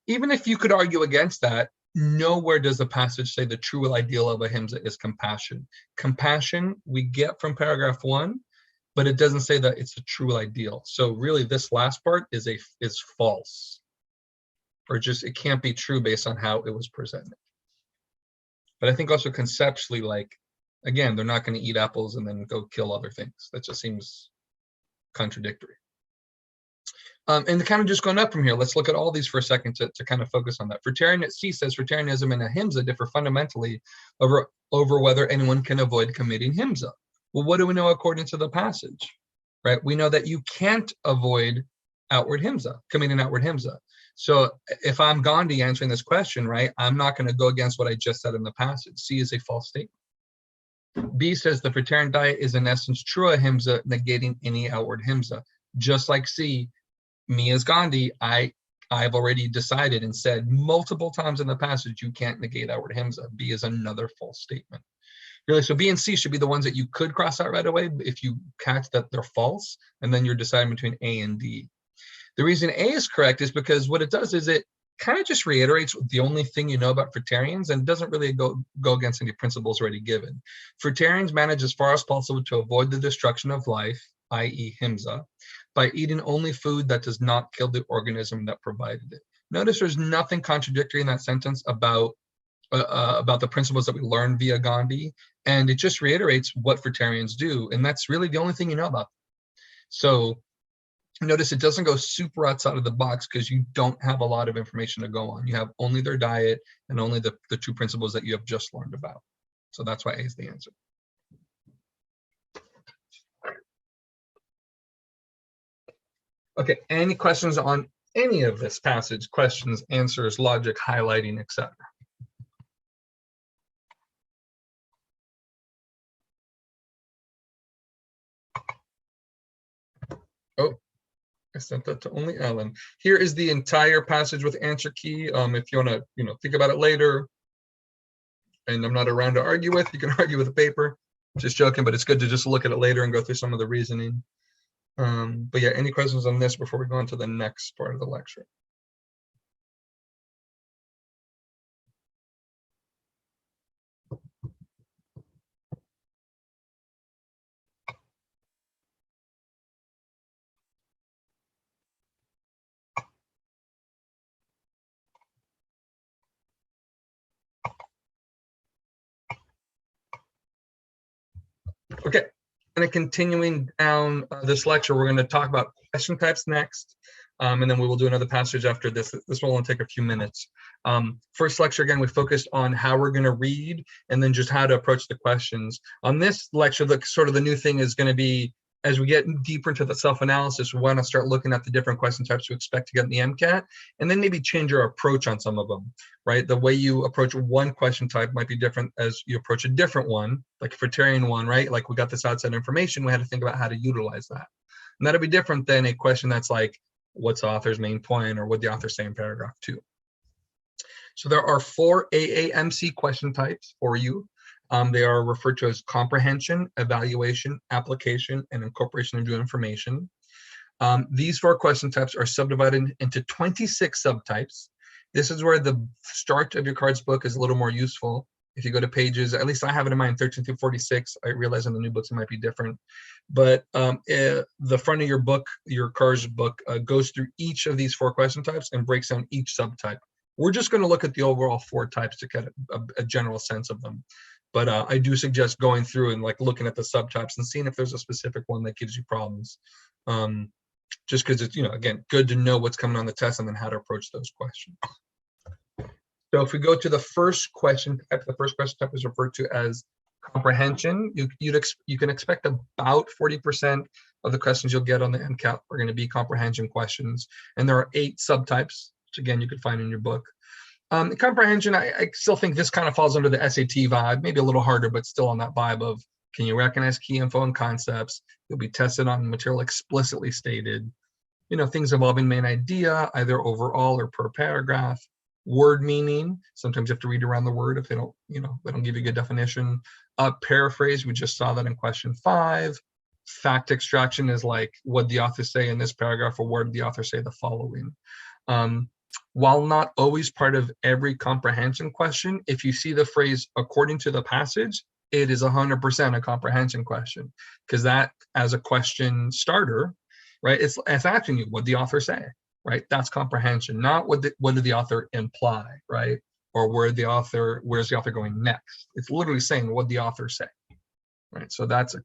Even if you could argue against that, nowhere does the passage say the true ideal of ahimsa is compassion. Compassion we get from paragraph 1, but it doesn't say that it's a true ideal. So really this last part is false, or just it can't be true based on how it was presented. But I think also conceptually, like, again, they're not going to eat apples and then go kill other things. That just seems contradictory. And kind of just going up from here, let's look at all these for a second to kind of focus on that. Fruitarian C says Fruitarianism and ahimsa differ fundamentally over whether anyone can avoid committing himsa. Well, what do we know according to the passage, right? We know that you can't avoid outward himsa, committing outward himsa. So if I'm Gandhi answering this question, right, I'm not going to go against what I just said in the passage. C is a false statement. B says the Fruitarian diet is in essence true ahimsa, negating any outward himsa. Just like C, me as Gandhi, I've already decided and said multiple times in the passage, you can't negate outward himsa. B is another false statement. Really, so B and C should be the ones that you could cross out right away if you catch that they're false, and then you're deciding between A and D. The reason A is correct is because what it does is it kind of just reiterates the only thing you know about fruitarians and doesn't really go against any principles already given. Fruitarians manage as far as possible to avoid the destruction of life, i.e. himsa, by eating only food that does not kill the organism that provided it. Notice there's nothing contradictory in that sentence about the principles that we learned via Gandhi, and it just reiterates what fruitarians do, and that's really the only thing you know about them. So notice it doesn't go super outside of the box because you don't have a lot of information to go on. You have only their diet and only the 2 principles that you have just learned about. So that's why A is the answer. Okay, any questions on any of this passage? Questions, answers, logic, highlighting, etc. Oh, I sent that to only Ellen. Here is the entire passage with answer key. If you want to, think about it later, and I'm not around to argue with, you can argue with a paper. Just joking, but it's good to just look at it later and go through some of the reasoning. But yeah, any questions on this before we go on to the next part of the lecture? Okay, and then continuing down this lecture, we're going to talk about question types next, and then we will do another passage after this. This will only take a few minutes. First lecture, again, we focused on how we're going to read and then just how to approach the questions. On this lecture, the new thing is going to be, as we get deeper into the self-analysis, we want to start looking at the different question types we expect to get in the MCAT, and then maybe change our approach on some of them, right? The way you approach one question type might be different as you approach a different one, like a fruitarian one, right? Like we got this outside information, we had to think about how to utilize that. And that'll be different than a question that's like, what's the author's main point, or what the author say in paragraph 2. So there are 4 AAMC question types for you. They are referred to as comprehension, evaluation, application, and incorporation of new information. These 4 question types are subdivided into 26 subtypes. This is where the start of your cards book is a little more useful. If you go to pages, at least I have it in mind, 13 through 46. I realize in the new books it might be different. But the front of your book, your cards book, goes through each of these 4 question types and breaks down each subtype. We're just going to look at the overall 4 types to get a general sense of them. But I do suggest going through and looking at the subtypes and seeing if there's a specific one that gives you problems. Just because it's, again, good to know what's coming on the test and then how to approach those questions. So if we go to the first question type, the first question type is referred to as comprehension. You can expect about 40% of the questions you'll get on the MCAT are going to be comprehension questions. And there are 8 subtypes, which again, you could find in your book. Comprehension, I still think this kind of falls under the SAT vibe, maybe a little harder, but still on that vibe of, can you recognize key info and concepts? You'll be tested on material explicitly stated, things involving main idea, either overall or per paragraph. word meaning. Sometimes you have to read around the word if they don't, they don't give you a good definition. Paraphrase, we just saw that in question 5. Fact extraction is like, what the author say in this paragraph, or what did the author say the following. While not always part of every comprehension question, if you see the phrase according to the passage, it is 100% a comprehension question, because that, as a question starter, right, it's asking you what the author say, right? That's comprehension, not what did the author imply, right? Or where's the author going next? It's literally saying what the author say, right? So that's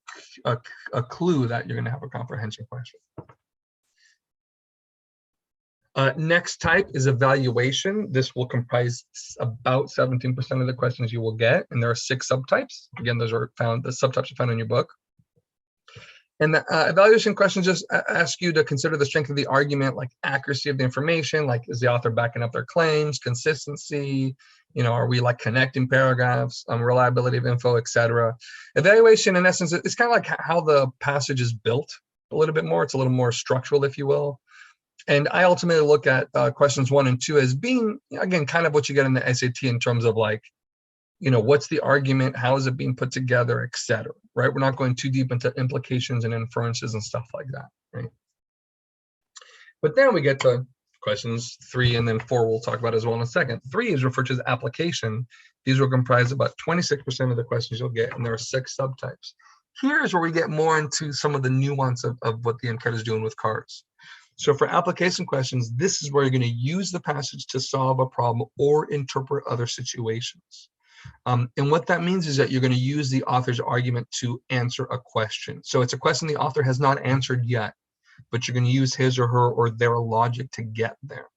a clue that you're going to have a comprehension question. Next type is evaluation. This will comprise about 17% of the questions you will get, and there are 6 subtypes. Again, the subtypes are found in your book. And the evaluation questions just ask you to consider the strength of the argument, like accuracy of the information, like is the author backing up their claims, consistency, are we like connecting paragraphs, reliability of info, etc. Evaluation, in essence, it's kind of like how the passage is built a little bit more. It's a little more structural, if you will. And I ultimately look at questions 1 and 2 as being, again, kind of what you get in the SAT in terms of like, what's the argument, how is it being put together, etc. Right? We're not going too deep into implications and inferences and stuff like that, right? But then we get to questions 3 and then 4 we'll talk about as well in a second. 3 is referred to as application. These will comprise about 26% of the questions you'll get, and there are 6 subtypes. Here's where we get more into some of the nuance of what the MCAT is doing with CARS. So for application questions, this is where you're going to use the passage to solve a problem or interpret other situations. And what that means is that you're going to use the author's argument to answer a question. So it's a question the author has not answered yet, but you're going to use his or her or their logic to get there.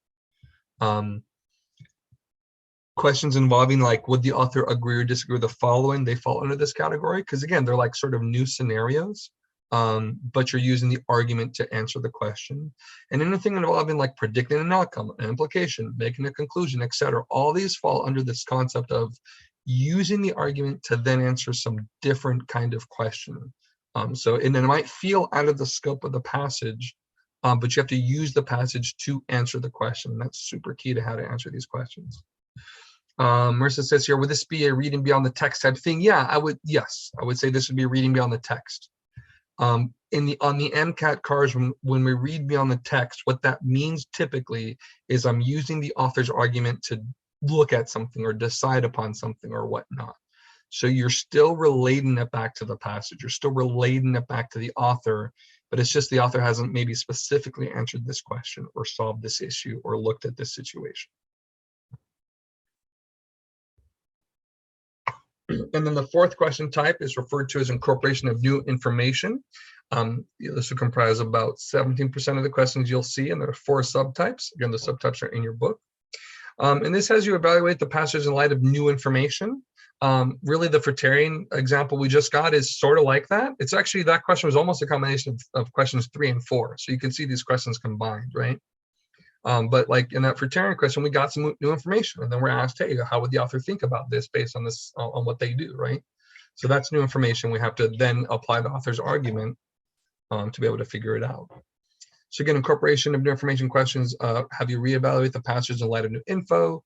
Questions involving like, would the author agree or disagree with the following? They fall under this category because, again, they're like sort of new scenarios. But you're using the argument to answer the question. And anything involving like predicting an outcome, an implication, making a conclusion, etc. All these fall under this concept of using the argument to then answer some different kind of question. And it might feel out of the scope of the passage, but you have to use the passage to answer the question. That's super key to how to answer these questions. Marissa says here, would this be a reading beyond the text type thing? Yeah, I would say this would be a reading beyond the text. On the MCAT CARS, when we read beyond the text, what that means typically is I'm using the author's argument to look at something or decide upon something or whatnot. So you're still relating it back to the passage. You're still relating it back to the author, but it's just the author hasn't maybe specifically answered this question or solved this issue or looked at this situation. And then the 4th question type is referred to as incorporation of new information. This will comprise about 17% of the questions you'll see, and there are 4 subtypes. Again, the subtypes are in your book. And this has you evaluate the passage in light of new information. Really, the Fratarian example we just got is sort of like that. It's actually, that question was almost a combination of questions 3 and 4. So you can see these questions combined, right? But like in that Fratarian question, we got some new information, and then we're asked, hey, how would the author think about this based on this, on what they do, right? So that's new information. We have to then apply the author's argument to be able to figure it out. So again, incorporation of new information questions, have you reevaluate the passage in light of new info.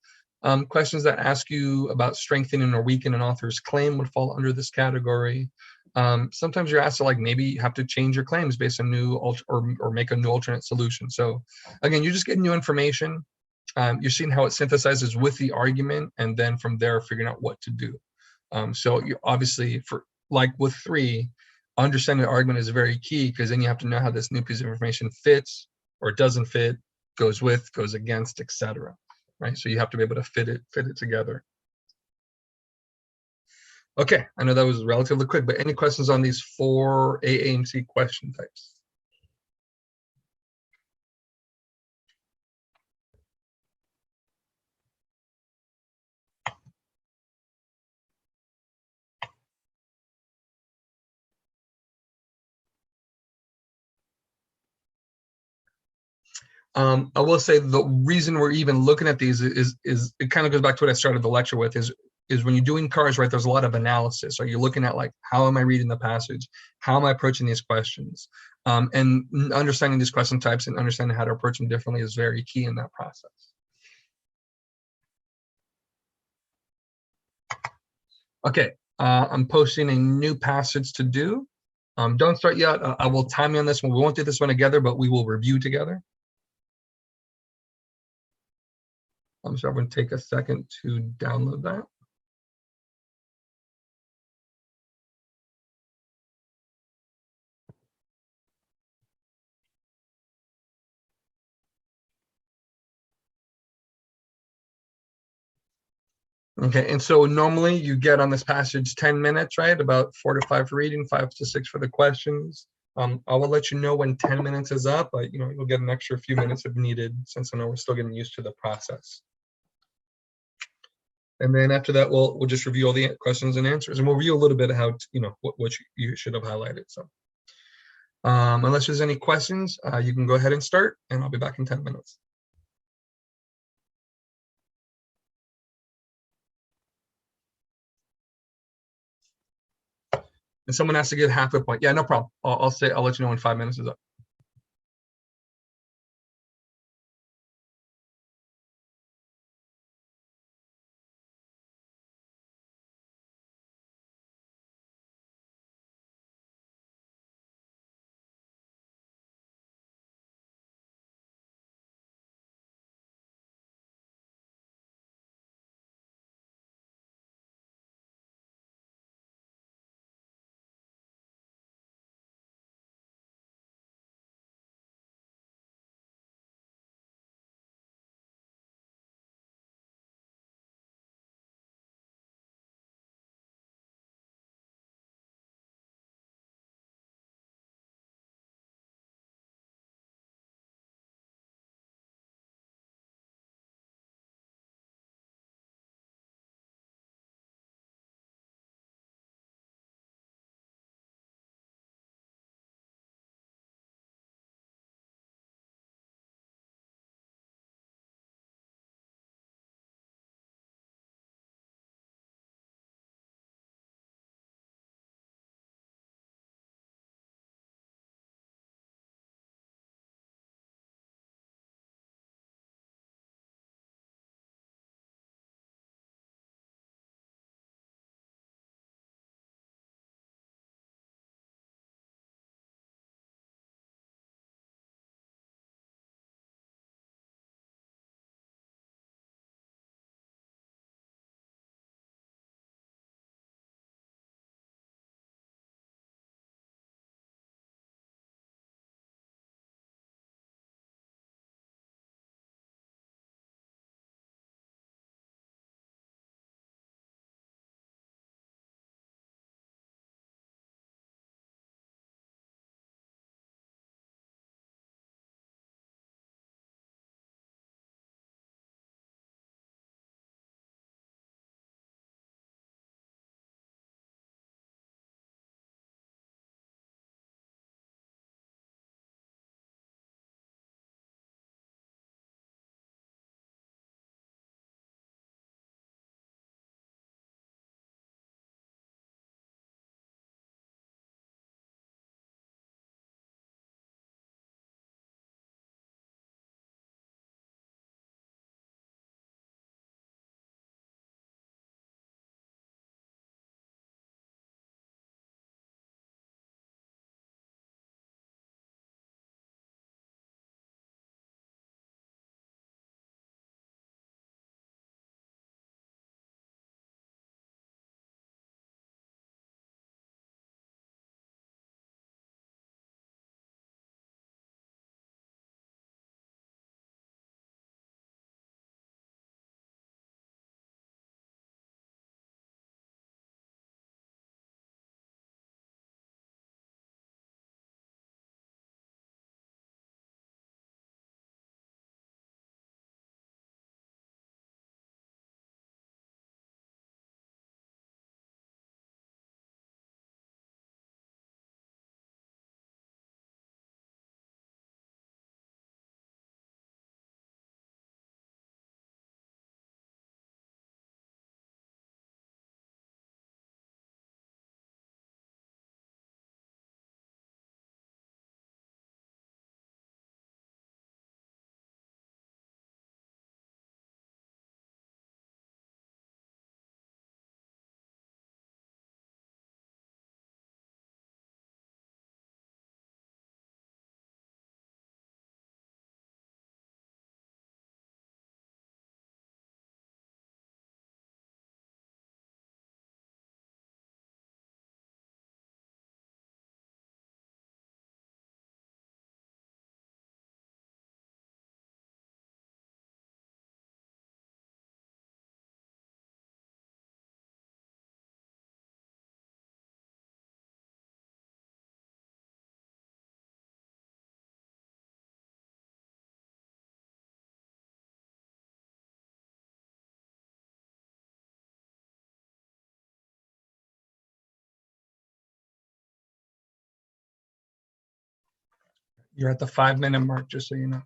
Questions that ask you about strengthening or weakening an author's claim would fall under this category. Sometimes you're asked to like maybe you have to change your claims based on new or make a new alternate solution. So again, you just get new information. You're seeing how it synthesizes with the argument, and then from there figuring out what to do. So you obviously, for like with 3, understanding the argument is very key, because then you have to know how this new piece of information fits or doesn't fit, goes with, goes against, etc. Right? So you have to be able to fit it together. Okay, I know that was relatively quick, but any questions on these 4 A and C question types? I will say the reason we're even looking at these is it kind of goes back to what I started the lecture with, is when you're doing CARS, right, there's a lot of analysis. So you're looking at like, how am I reading the passage? How am I approaching these questions? And understanding these question types and understanding how to approach them differently is very key in that process. Okay, I'm posting a new passage to do. Don't start yet. I will time you on this one. We won't do this one together, but we will review together. So I'm going to take a second to download that. Okay, and so normally you get on this passage 10 minutes, right? About 4 to 5 for reading, 5 to 6 for the questions. I will let you know when 10 minutes is up, but you'll get an extra few minutes if needed, since I know we're still getting used to the process. And then after that, we'll just review all the questions and answers, and we'll review a little bit of how what you should have highlighted. So unless there's any questions, you can go ahead and start, and I'll be back in 10 minutes. And someone has to get half a point. Yeah, no problem. I'll let you know when 5 minutes is up. You're at the 5-minute mark, just so you know.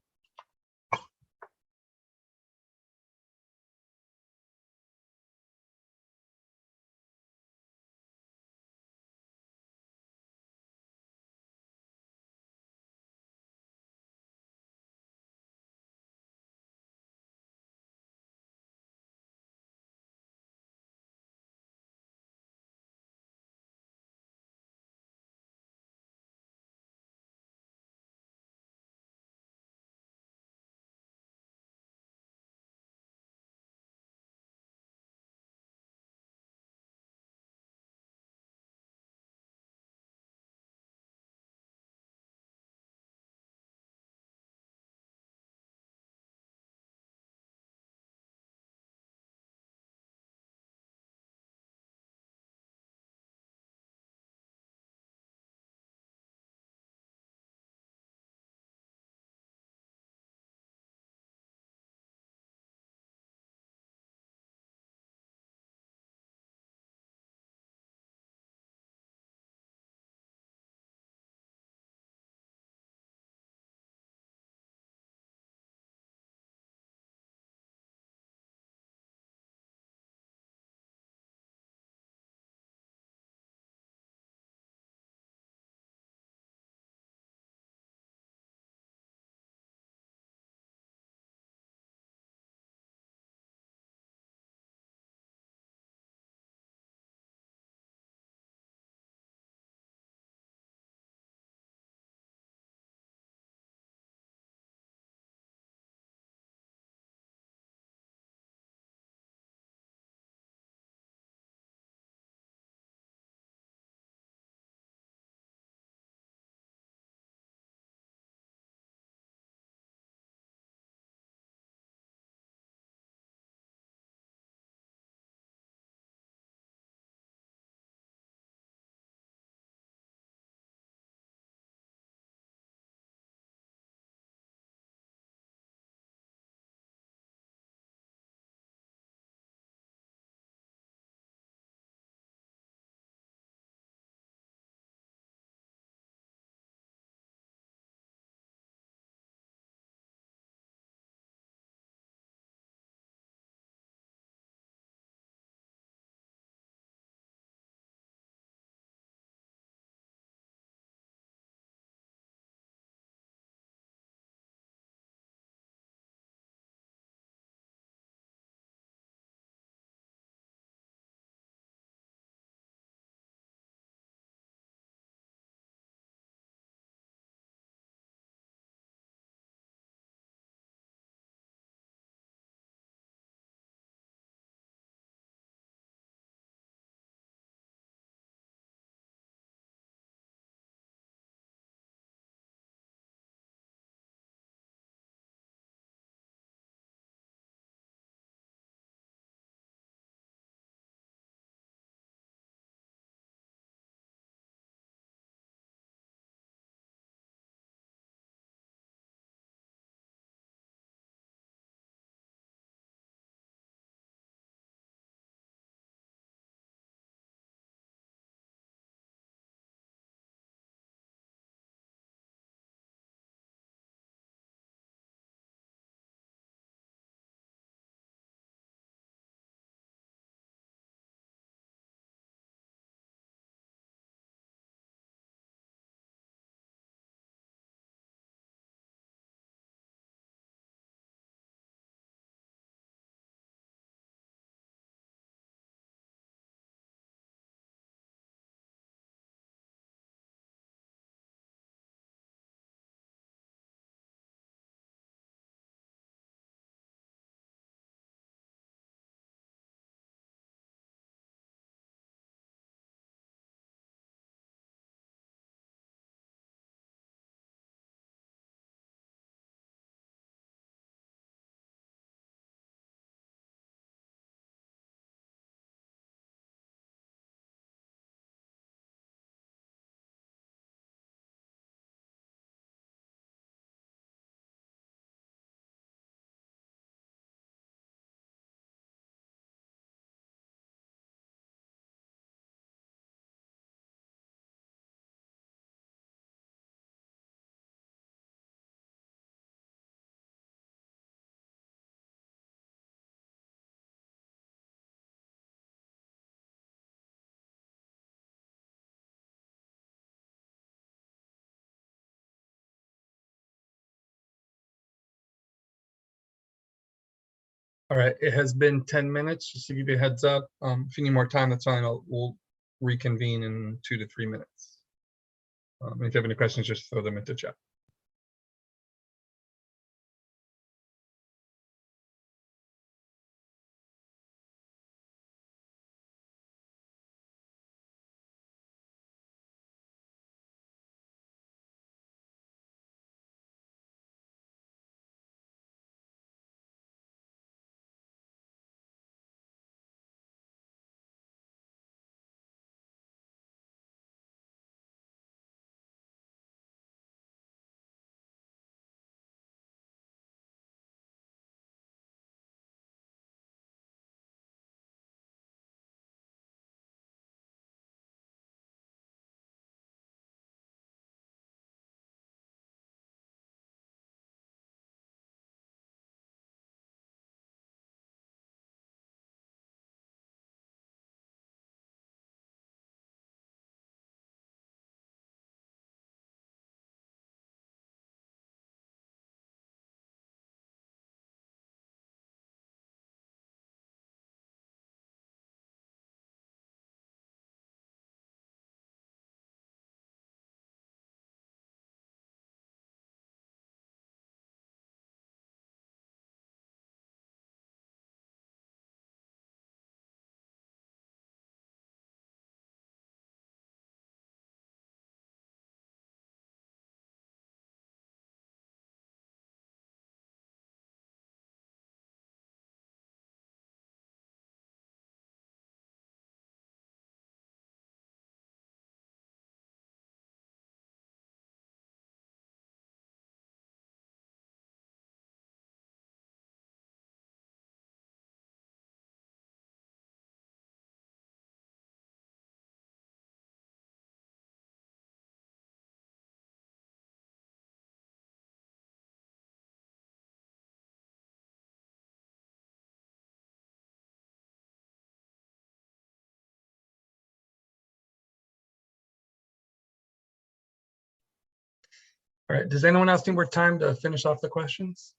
All right, it has been 10 minutes, just to give you a heads up. If you need more time, that's fine. We'll reconvene in 2 to 3 minutes. If you have any questions, just throw them into chat. All right, does anyone else need more time to finish off the questions?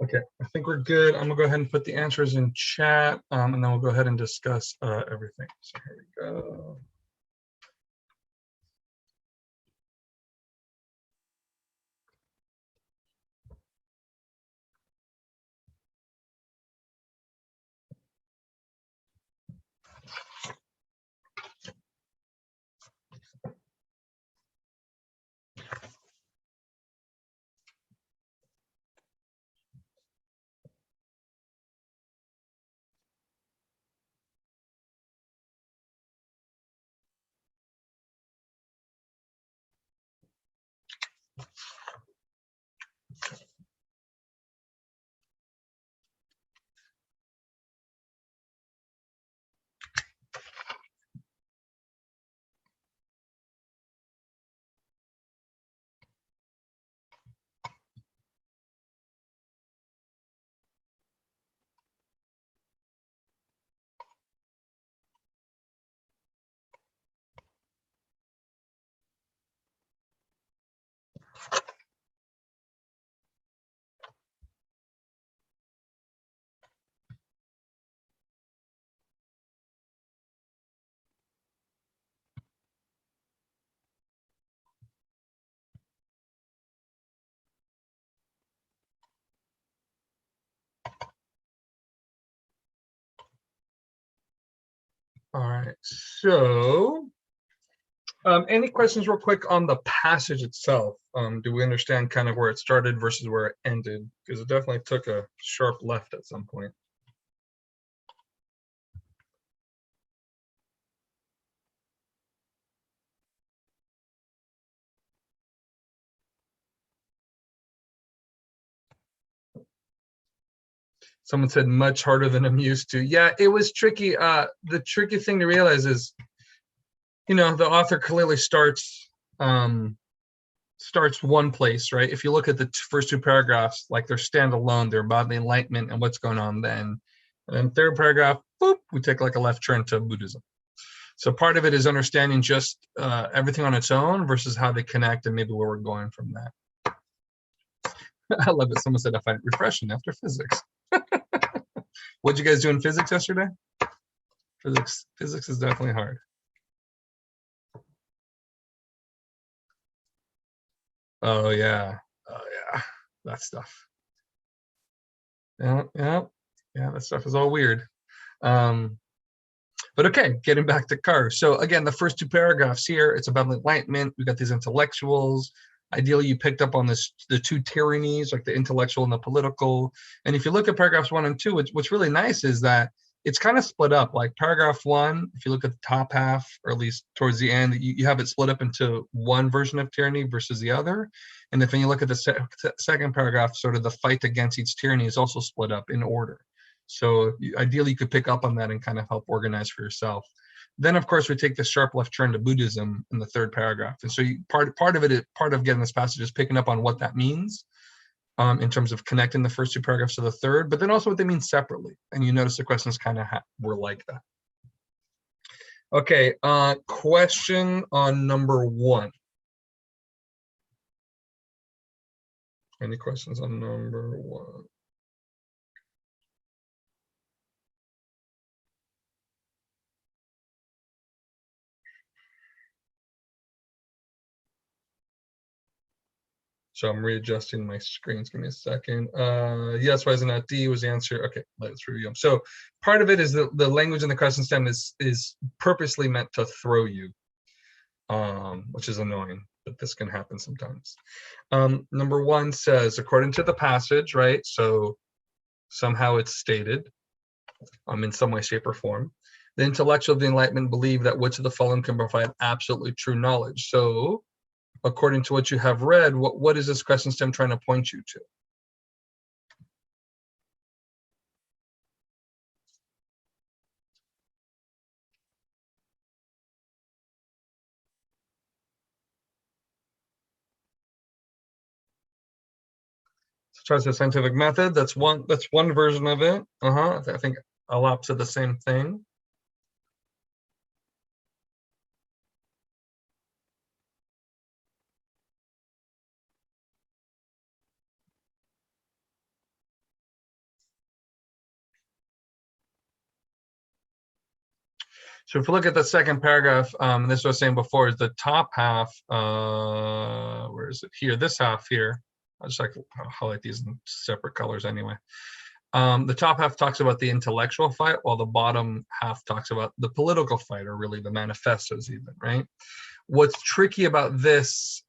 Okay, I think we're good. I'm gonna go ahead and put the answers in chat, and then we'll go ahead and discuss everything. So here we go. All right, so any questions real quick on the passage itself? Do we understand kind of where it started versus where it ended? Because it definitely took a sharp left at some point. Someone said much harder than I'm used to. Yeah, it was tricky. The tricky thing to realize is, the author clearly starts one place, right? If you look at the first two paragraphs, like they're standalone, they're about the Enlightenment and what's going on then. And then third paragraph, boop, we take like a left turn to Buddhism. So part of it is understanding just everything on its own versus how they connect and maybe where we're going from that. I love it. Someone said I find it refreshing after physics. What'd you guys do in physics yesterday? Physics is definitely hard. Oh yeah, that stuff. Yeah, that stuff is all weird. But okay, getting back to Carr. So again, the first two paragraphs here, it's about enlightenment. We got these intellectuals. Ideally, you picked up on the two tyrannies, like the intellectual and the political. And if you look at paragraphs 1 and 2, what's really nice is that it's kind of split up. Like paragraph 1, if you look at the top half, or at least towards the end, you have it split up into one version of tyranny versus the other. And if you look at the second paragraph, sort of the fight against each tyranny is also split up in order. So ideally, you could pick up on that and kind of help organize for yourself. Then, of course, we take the sharp left turn to Buddhism in the third paragraph. And so part of getting this passage is picking up on what that means in terms of connecting the first two paragraphs to the third, but then also what they mean separately. And you notice the questions kind of were like that. Okay, question on number 1. Any questions on number 1? So I'm readjusting my screens. Give me a second. Yes, why is it not D was the answer. Okay, let's review them. So part of it is the language in the question stem is purposely meant to throw you, which is annoying, but this can happen sometimes. Number 1 says, according to the passage, right? So somehow it's stated in some way, shape, or form. The intellectual of the Enlightenment believe that which of the following can provide absolutely true knowledge. So according to what you have read, what is this question stem trying to point you to? So tries the scientific method. That's one version of it. I think Alap said the same thing. So if we look at the second paragraph, this was I was saying before, is the top half, where is it here? This half here, I'll just like highlight these in separate colors anyway. The top half talks about the intellectual fight, while the bottom half talks about the political fight, or really the manifestos even, right? What's tricky about this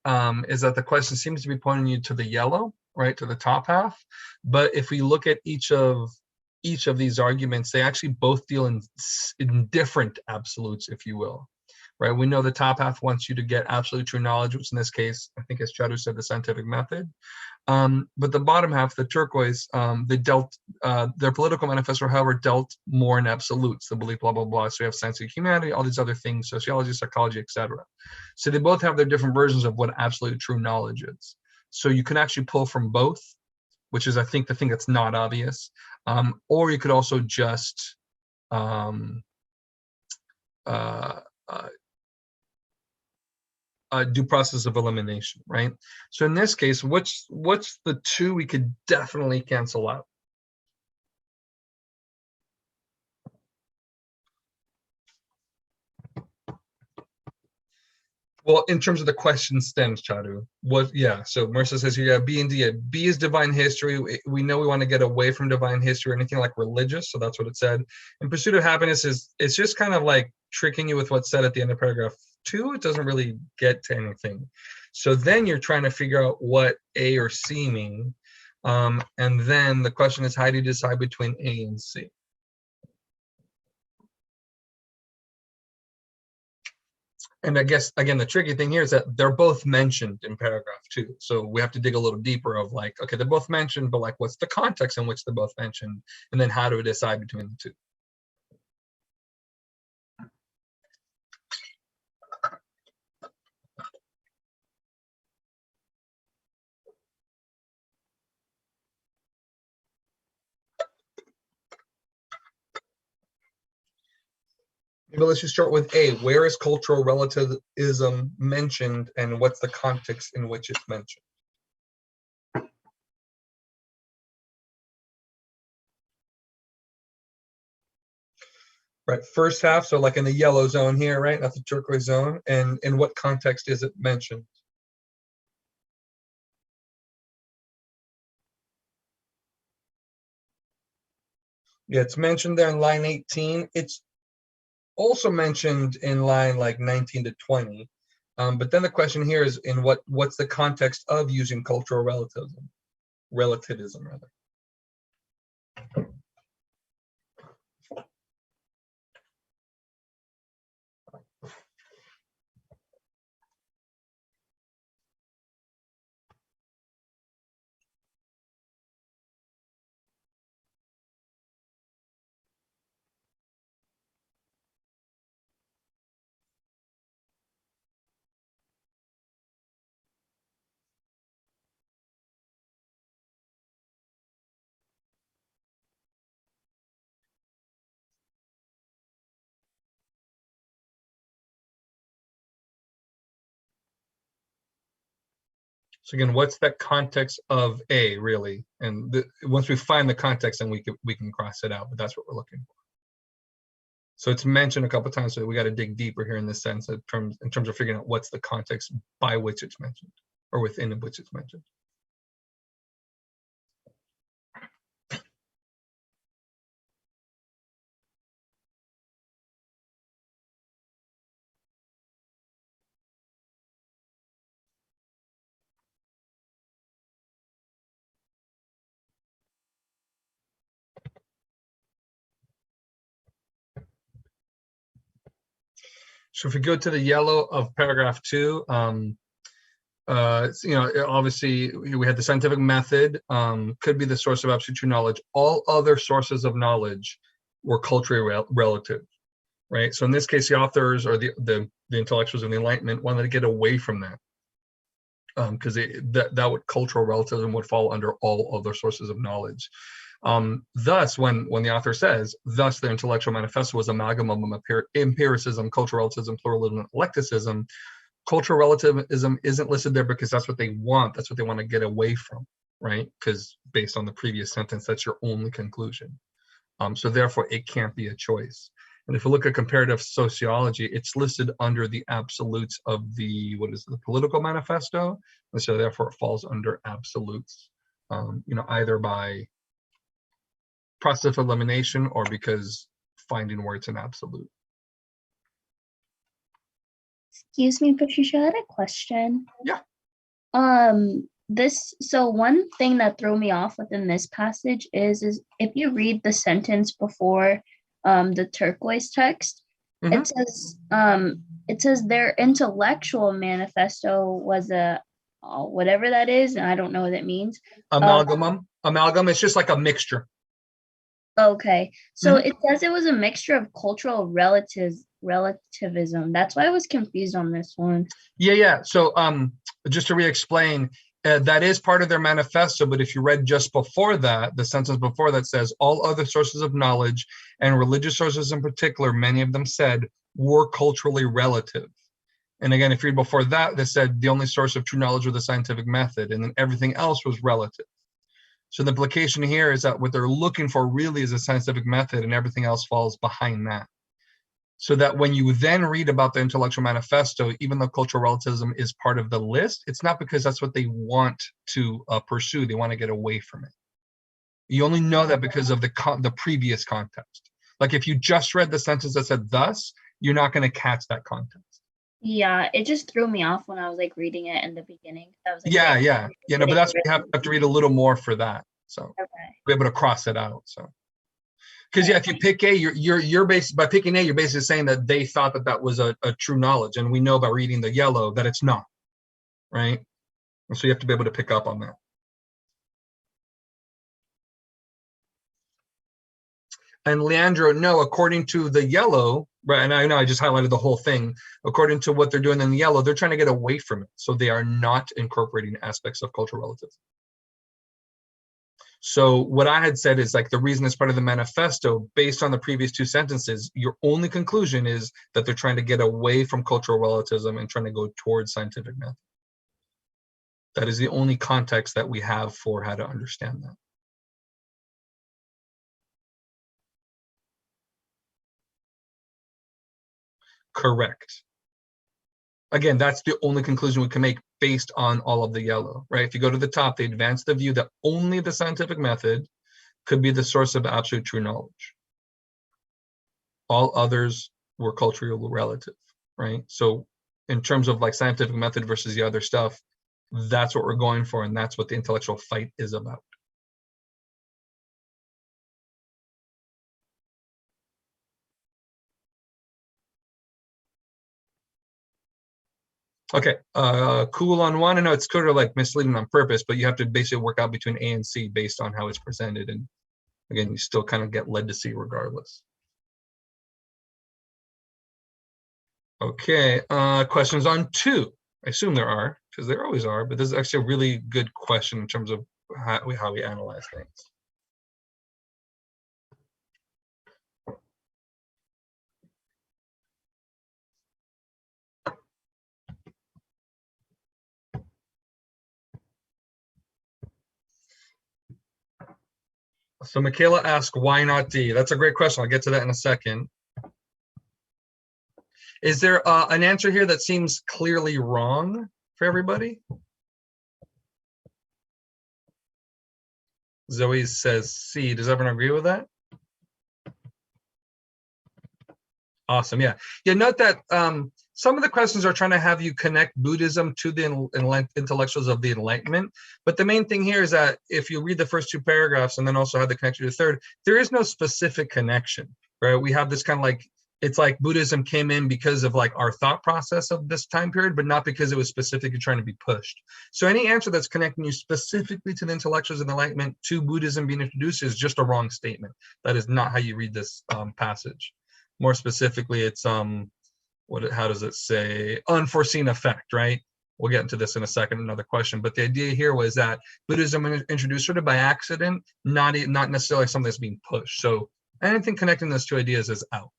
is that the question seems to be pointing you to the yellow, right, to the top half. But if we look at each of these arguments, they actually both deal in different absolutes, if you will, right? We know the top half wants you to get absolute true knowledge, which in this case, I think as Chadu said, the scientific method. But the bottom half, the turquoise, they dealt, their political manifesto, however, dealt more in absolutes, the belief, blah, blah, blah. So we have science of humanity, all these other things, sociology, psychology, etc. So they both have their different versions of what absolute true knowledge is. So you can actually pull from both, which is, I think, the thing that's not obvious. Or you could also just do process of elimination, right? So in this case, what's the 2 we could definitely cancel out? Well, in terms of the question stems, Chadu, so Marissa says here, B and D. B is divine history. We know we want to get away from divine history or anything like religious, so that's what it said. And pursuit of happiness it's just kind of like tricking you with what's said at the end of paragraph 2. It doesn't really get to anything. So then you're trying to figure out what A or C mean. And then the question is, how do you decide between A and C? And I guess, again, the tricky thing here is that they're both mentioned in paragraph 2. So we have to dig a little deeper of like, okay, they're both mentioned, but like, what's the context in which they're both mentioned? And then how do we decide between the two? Maybe let's just start with A. Where is cultural relativism mentioned, and what's the context in which it's mentioned? Right, first half, so like in the yellow zone here, right? Not the turquoise zone. And in what context is it mentioned? Yeah, it's mentioned there in line 18. It's also mentioned in line like 19 to 20. But then the question here is in what's the context of using cultural relativism rather. So again, what's that context of A really? And once we find the context, then we can cross it out. But that's what we're looking for. So it's mentioned a couple of times, so we got to dig deeper here in this sense in terms of figuring out what's the context by which it's mentioned, or within which it's mentioned. So if we go to the yellow of paragraph 2, obviously we had the scientific method, could be the source of absolute true knowledge. All other sources of knowledge were culturally relative, right? So in this case, the authors or the intellectuals of the Enlightenment wanted to get away from that, because that would cultural relativism would fall under all other sources of knowledge. Thus, when the author says, thus the intellectual manifesto was amalgam of empiricism, cultural relativism, pluralism, and eclecticism, cultural relativism isn't listed there because that's what they want. That's what they want to get away from, right? Because based on the previous sentence, that's your only conclusion. So therefore, it can't be a choice. And if you look at comparative sociology, it's listed under the absolutes of the political manifesto, and so therefore it falls under absolutes, either by process of elimination or because finding where it's an absolute. Excuse me, Patricia, I had a question. Yeah. So one thing that threw me off within this passage is if you read the sentence before the turquoise text, Mhm. it says their intellectual manifesto was a whatever that is, and I don't know what that means. Amalgam, it's just like a mixture. Okay, so Mhm. it says it was a mixture of cultural relativism. That's why I was confused on this one. Yeah. So just to re-explain, that is part of their manifesto, but if you read just before that, the sentence before that says, all other sources of knowledge, and religious sources in particular, many of them said, were culturally relative. And again, if you read before that, they said the only source of true knowledge was the scientific method, and then everything else was relative. So the implication here is that what they're looking for really is a scientific method, and everything else falls behind that. So that when you then read about the intellectual manifesto, even though cultural relativism is part of the list, it's not because that's what they want to pursue. They want to get away from it. You only know that because of the previous context. Like if you just read the sentence that said thus, you're not going to catch that context. Yeah, it just threw me off when I was like reading it in the beginning. I was like, Yeah. But that's you have to read a little more for that. So okay. be able to cross it out. So Because yeah, if you pick A, you're based by picking A, you're basically saying that they thought that that was a true knowledge, and we know by reading the yellow that it's not, right? And so you have to be able to pick up on that. And Leandro, no, according to the yellow, right? And I know I just highlighted the whole thing. According to what they're doing in the yellow, they're trying to get away from it, so they are not incorporating aspects of cultural relativism. So what I had said is like the reason it's part of the manifesto, based on the previous two sentences, your only conclusion is that they're trying to get away from cultural relativism and trying to go towards scientific method. That is the only context that we have for how to understand that. Correct. Again, that's the only conclusion we can make based on all of the yellow, right? If you go to the top, they advance the view that only the scientific method could be the source of absolute true knowledge. All others were culturally relative, right? So in terms of like scientific method versus the other stuff, that's what we're going for, and that's what the intellectual fight is about. Okay, cool on one. I know it's sort of like misleading on purpose, but you have to basically work out between A and C based on how it's presented. And again, you still kind of get led to C regardless. Okay, questions on 2. I assume there are, because there always are, but this is actually a really good question in terms of how we analyze things. So Michaela asked, why not D? That's a great question. I'll get to that in a second. Is there an answer here that seems clearly wrong for everybody? Zoe says C. Does everyone agree with that? Awesome. Yeah. Yeah. Note that some of the questions are trying to have you connect Buddhism to the intellectuals of the Enlightenment. But the main thing here is that if you read the first 2 paragraphs and then also have the connection to the third, there is no specific connection, right? We have this kind of like, it's like Buddhism came in because of like our thought process of this time period, but not because it was specifically trying to be pushed. So any answer that's connecting you specifically to the intellectuals of the Enlightenment to Buddhism being introduced is just a wrong statement. That is not how you read this passage. More specifically, it's how does it say? Unforeseen effect, right? We'll get into this in a second, another question. But the idea here was that Buddhism was introduced sort of by accident, not necessarily something that's being pushed. So anything connecting those 2 ideas is out.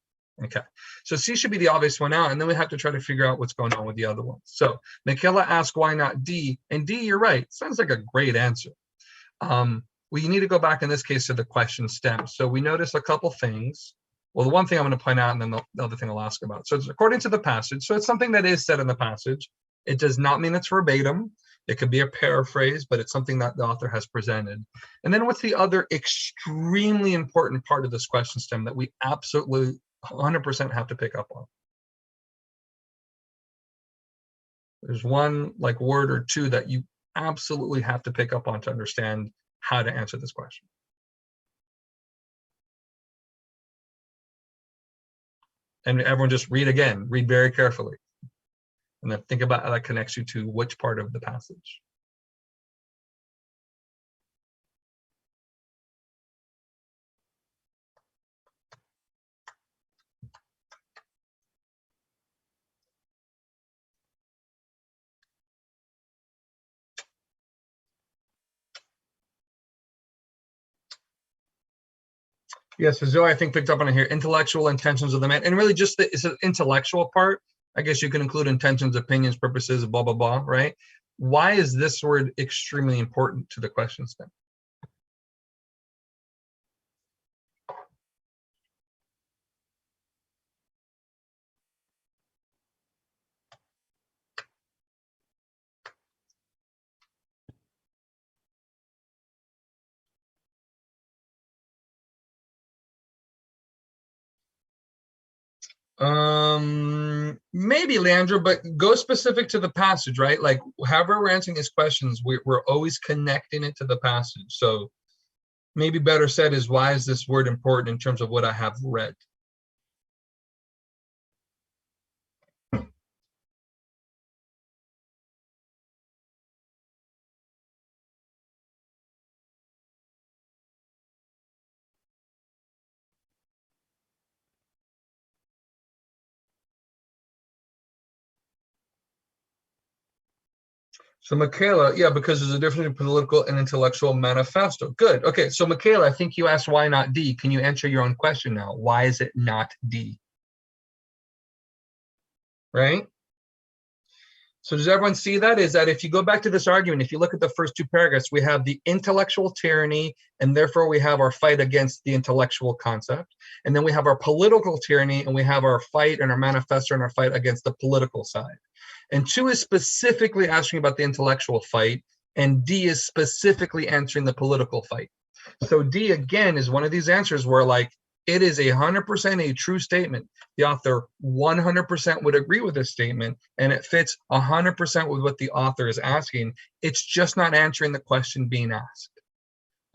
Okay, so C should be the obvious one out, and then we have to try to figure out what's going on with the other ones. So Michaela asked, why not D? And D, you're right, sounds like a great answer. We need to go back in this case to the question stem. So we notice a couple things. Well, the one thing I'm going to point out, and then the other thing I'll ask about. So it's according to the passage. So it's something that is said in the passage. It does not mean it's verbatim. It could be a paraphrase, but it's something that the author has presented. And then what's the other extremely important part of this question stem that we absolutely 100% have to pick up on? There's one like word or 2 that you absolutely have to pick up on to understand how to answer this question. And everyone just read again, read very carefully. And then think about how that connects you to which part of the passage. Yes, so Zoe, I think, picked up on it here. Intellectual intentions of the man. And really just it's an intellectual part. I guess you can include intentions, opinions, purposes, blah, blah, blah, right? Why is this word extremely important to the question stem? Maybe, Leandro, but go specific to the passage, right? Like however we're answering these questions, we're always connecting it to the passage. So maybe better said is, why is this word important in terms of what I have read? So Michaela, yeah, because there's a difference between political and intellectual manifesto. Good. Okay, so Michaela, I think you asked why not D. Can you answer your own question now? Why is it not D? Right? So does everyone see that? Is that if you go back to this argument, if you look at the first two paragraphs, we have the intellectual tyranny, and therefore we have our fight against the intellectual concept. And then we have our political tyranny, and we have our fight and our manifesto and our fight against the political side. And 2 is specifically asking about the intellectual fight, and D is specifically answering the political fight. So D, again, is one of these answers where, like, it is 100% a true statement. The author 100% would agree with this statement, and it fits 100% with what the author is asking. It's just not answering the question being asked.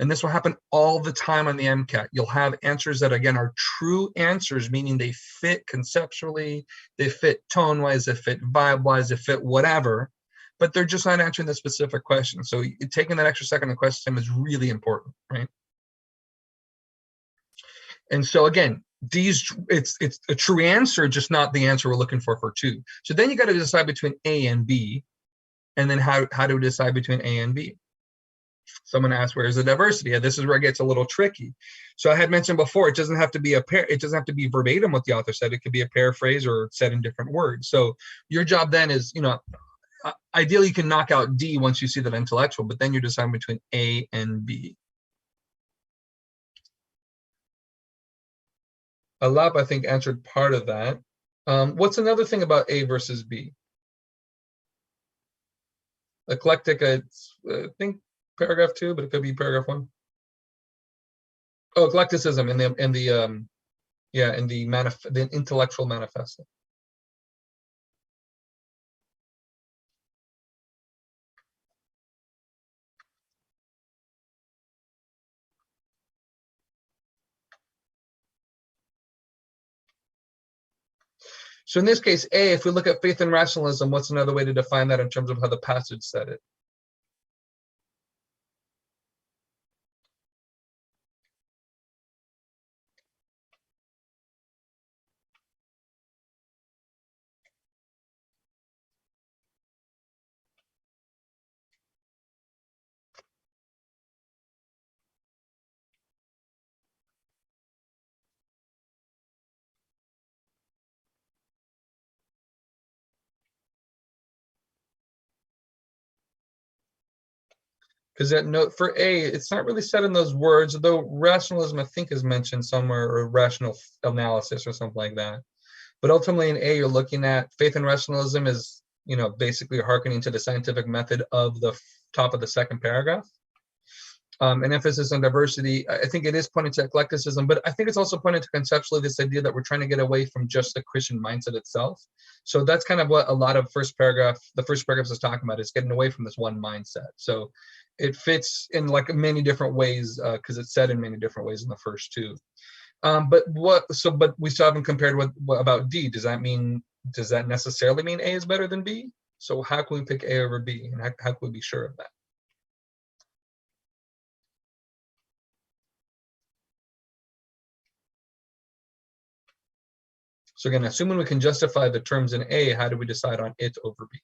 And this will happen all the time on the MCAT. You'll have answers that, again, are true answers, meaning they fit conceptually, they fit tone-wise, they fit vibe-wise, they fit whatever, but they're just not answering the specific question. So taking that extra second to question them is really important, right? And so again, it's a true answer, just not the answer we're looking for 2. So then you got to decide between A and B, and then how do we decide between A and B? Someone asked, where's the diversity? And this is where it gets a little tricky. So I had mentioned before, it doesn't have to be it doesn't have to be verbatim what the author said. It could be a paraphrase or said in different words. So your job then is, ideally you can knock out D once you see that intellectual, but then you're deciding between A and B. Alap, I think, answered part of that. What's another thing about A versus B? Eclectic, I think paragraph 2, but it could be paragraph 1. Oh, eclecticism in the intellectual manifesto. So in this case, A, if we look at faith and rationalism, what's another way to define that in terms of how the passage said it? Because that note for A, it's not really said in those words, though rationalism, I think, is mentioned somewhere, or rational analysis or something like that. But ultimately in A, you're looking at faith and rationalism is, basically hearkening to the scientific method of the top of the second paragraph. An emphasis on diversity, I think it is pointing to eclecticism, but I think it's also pointing to conceptually this idea that we're trying to get away from just the Christian mindset itself. So that's kind of what a lot of the first paragraphs is talking about, is getting away from this one mindset. So it fits in like many different ways, because it's said in many different ways in the first 2. But we still haven't compared what about D. Does that necessarily mean A is better than B? So how can we pick A over B, and how can we be sure of that? So again, assuming we can justify the terms in A, how do we decide on it over B?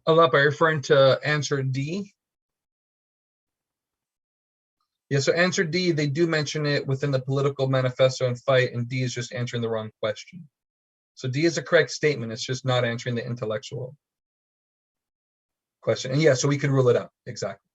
Alap, are you referring to answer D? Yeah, so answer D, they do mention it within the political manifesto and fight, and D is just answering the wrong question. So D is a correct statement, it's just not answering the intellectual question. And yeah, so we could rule it out, exactly.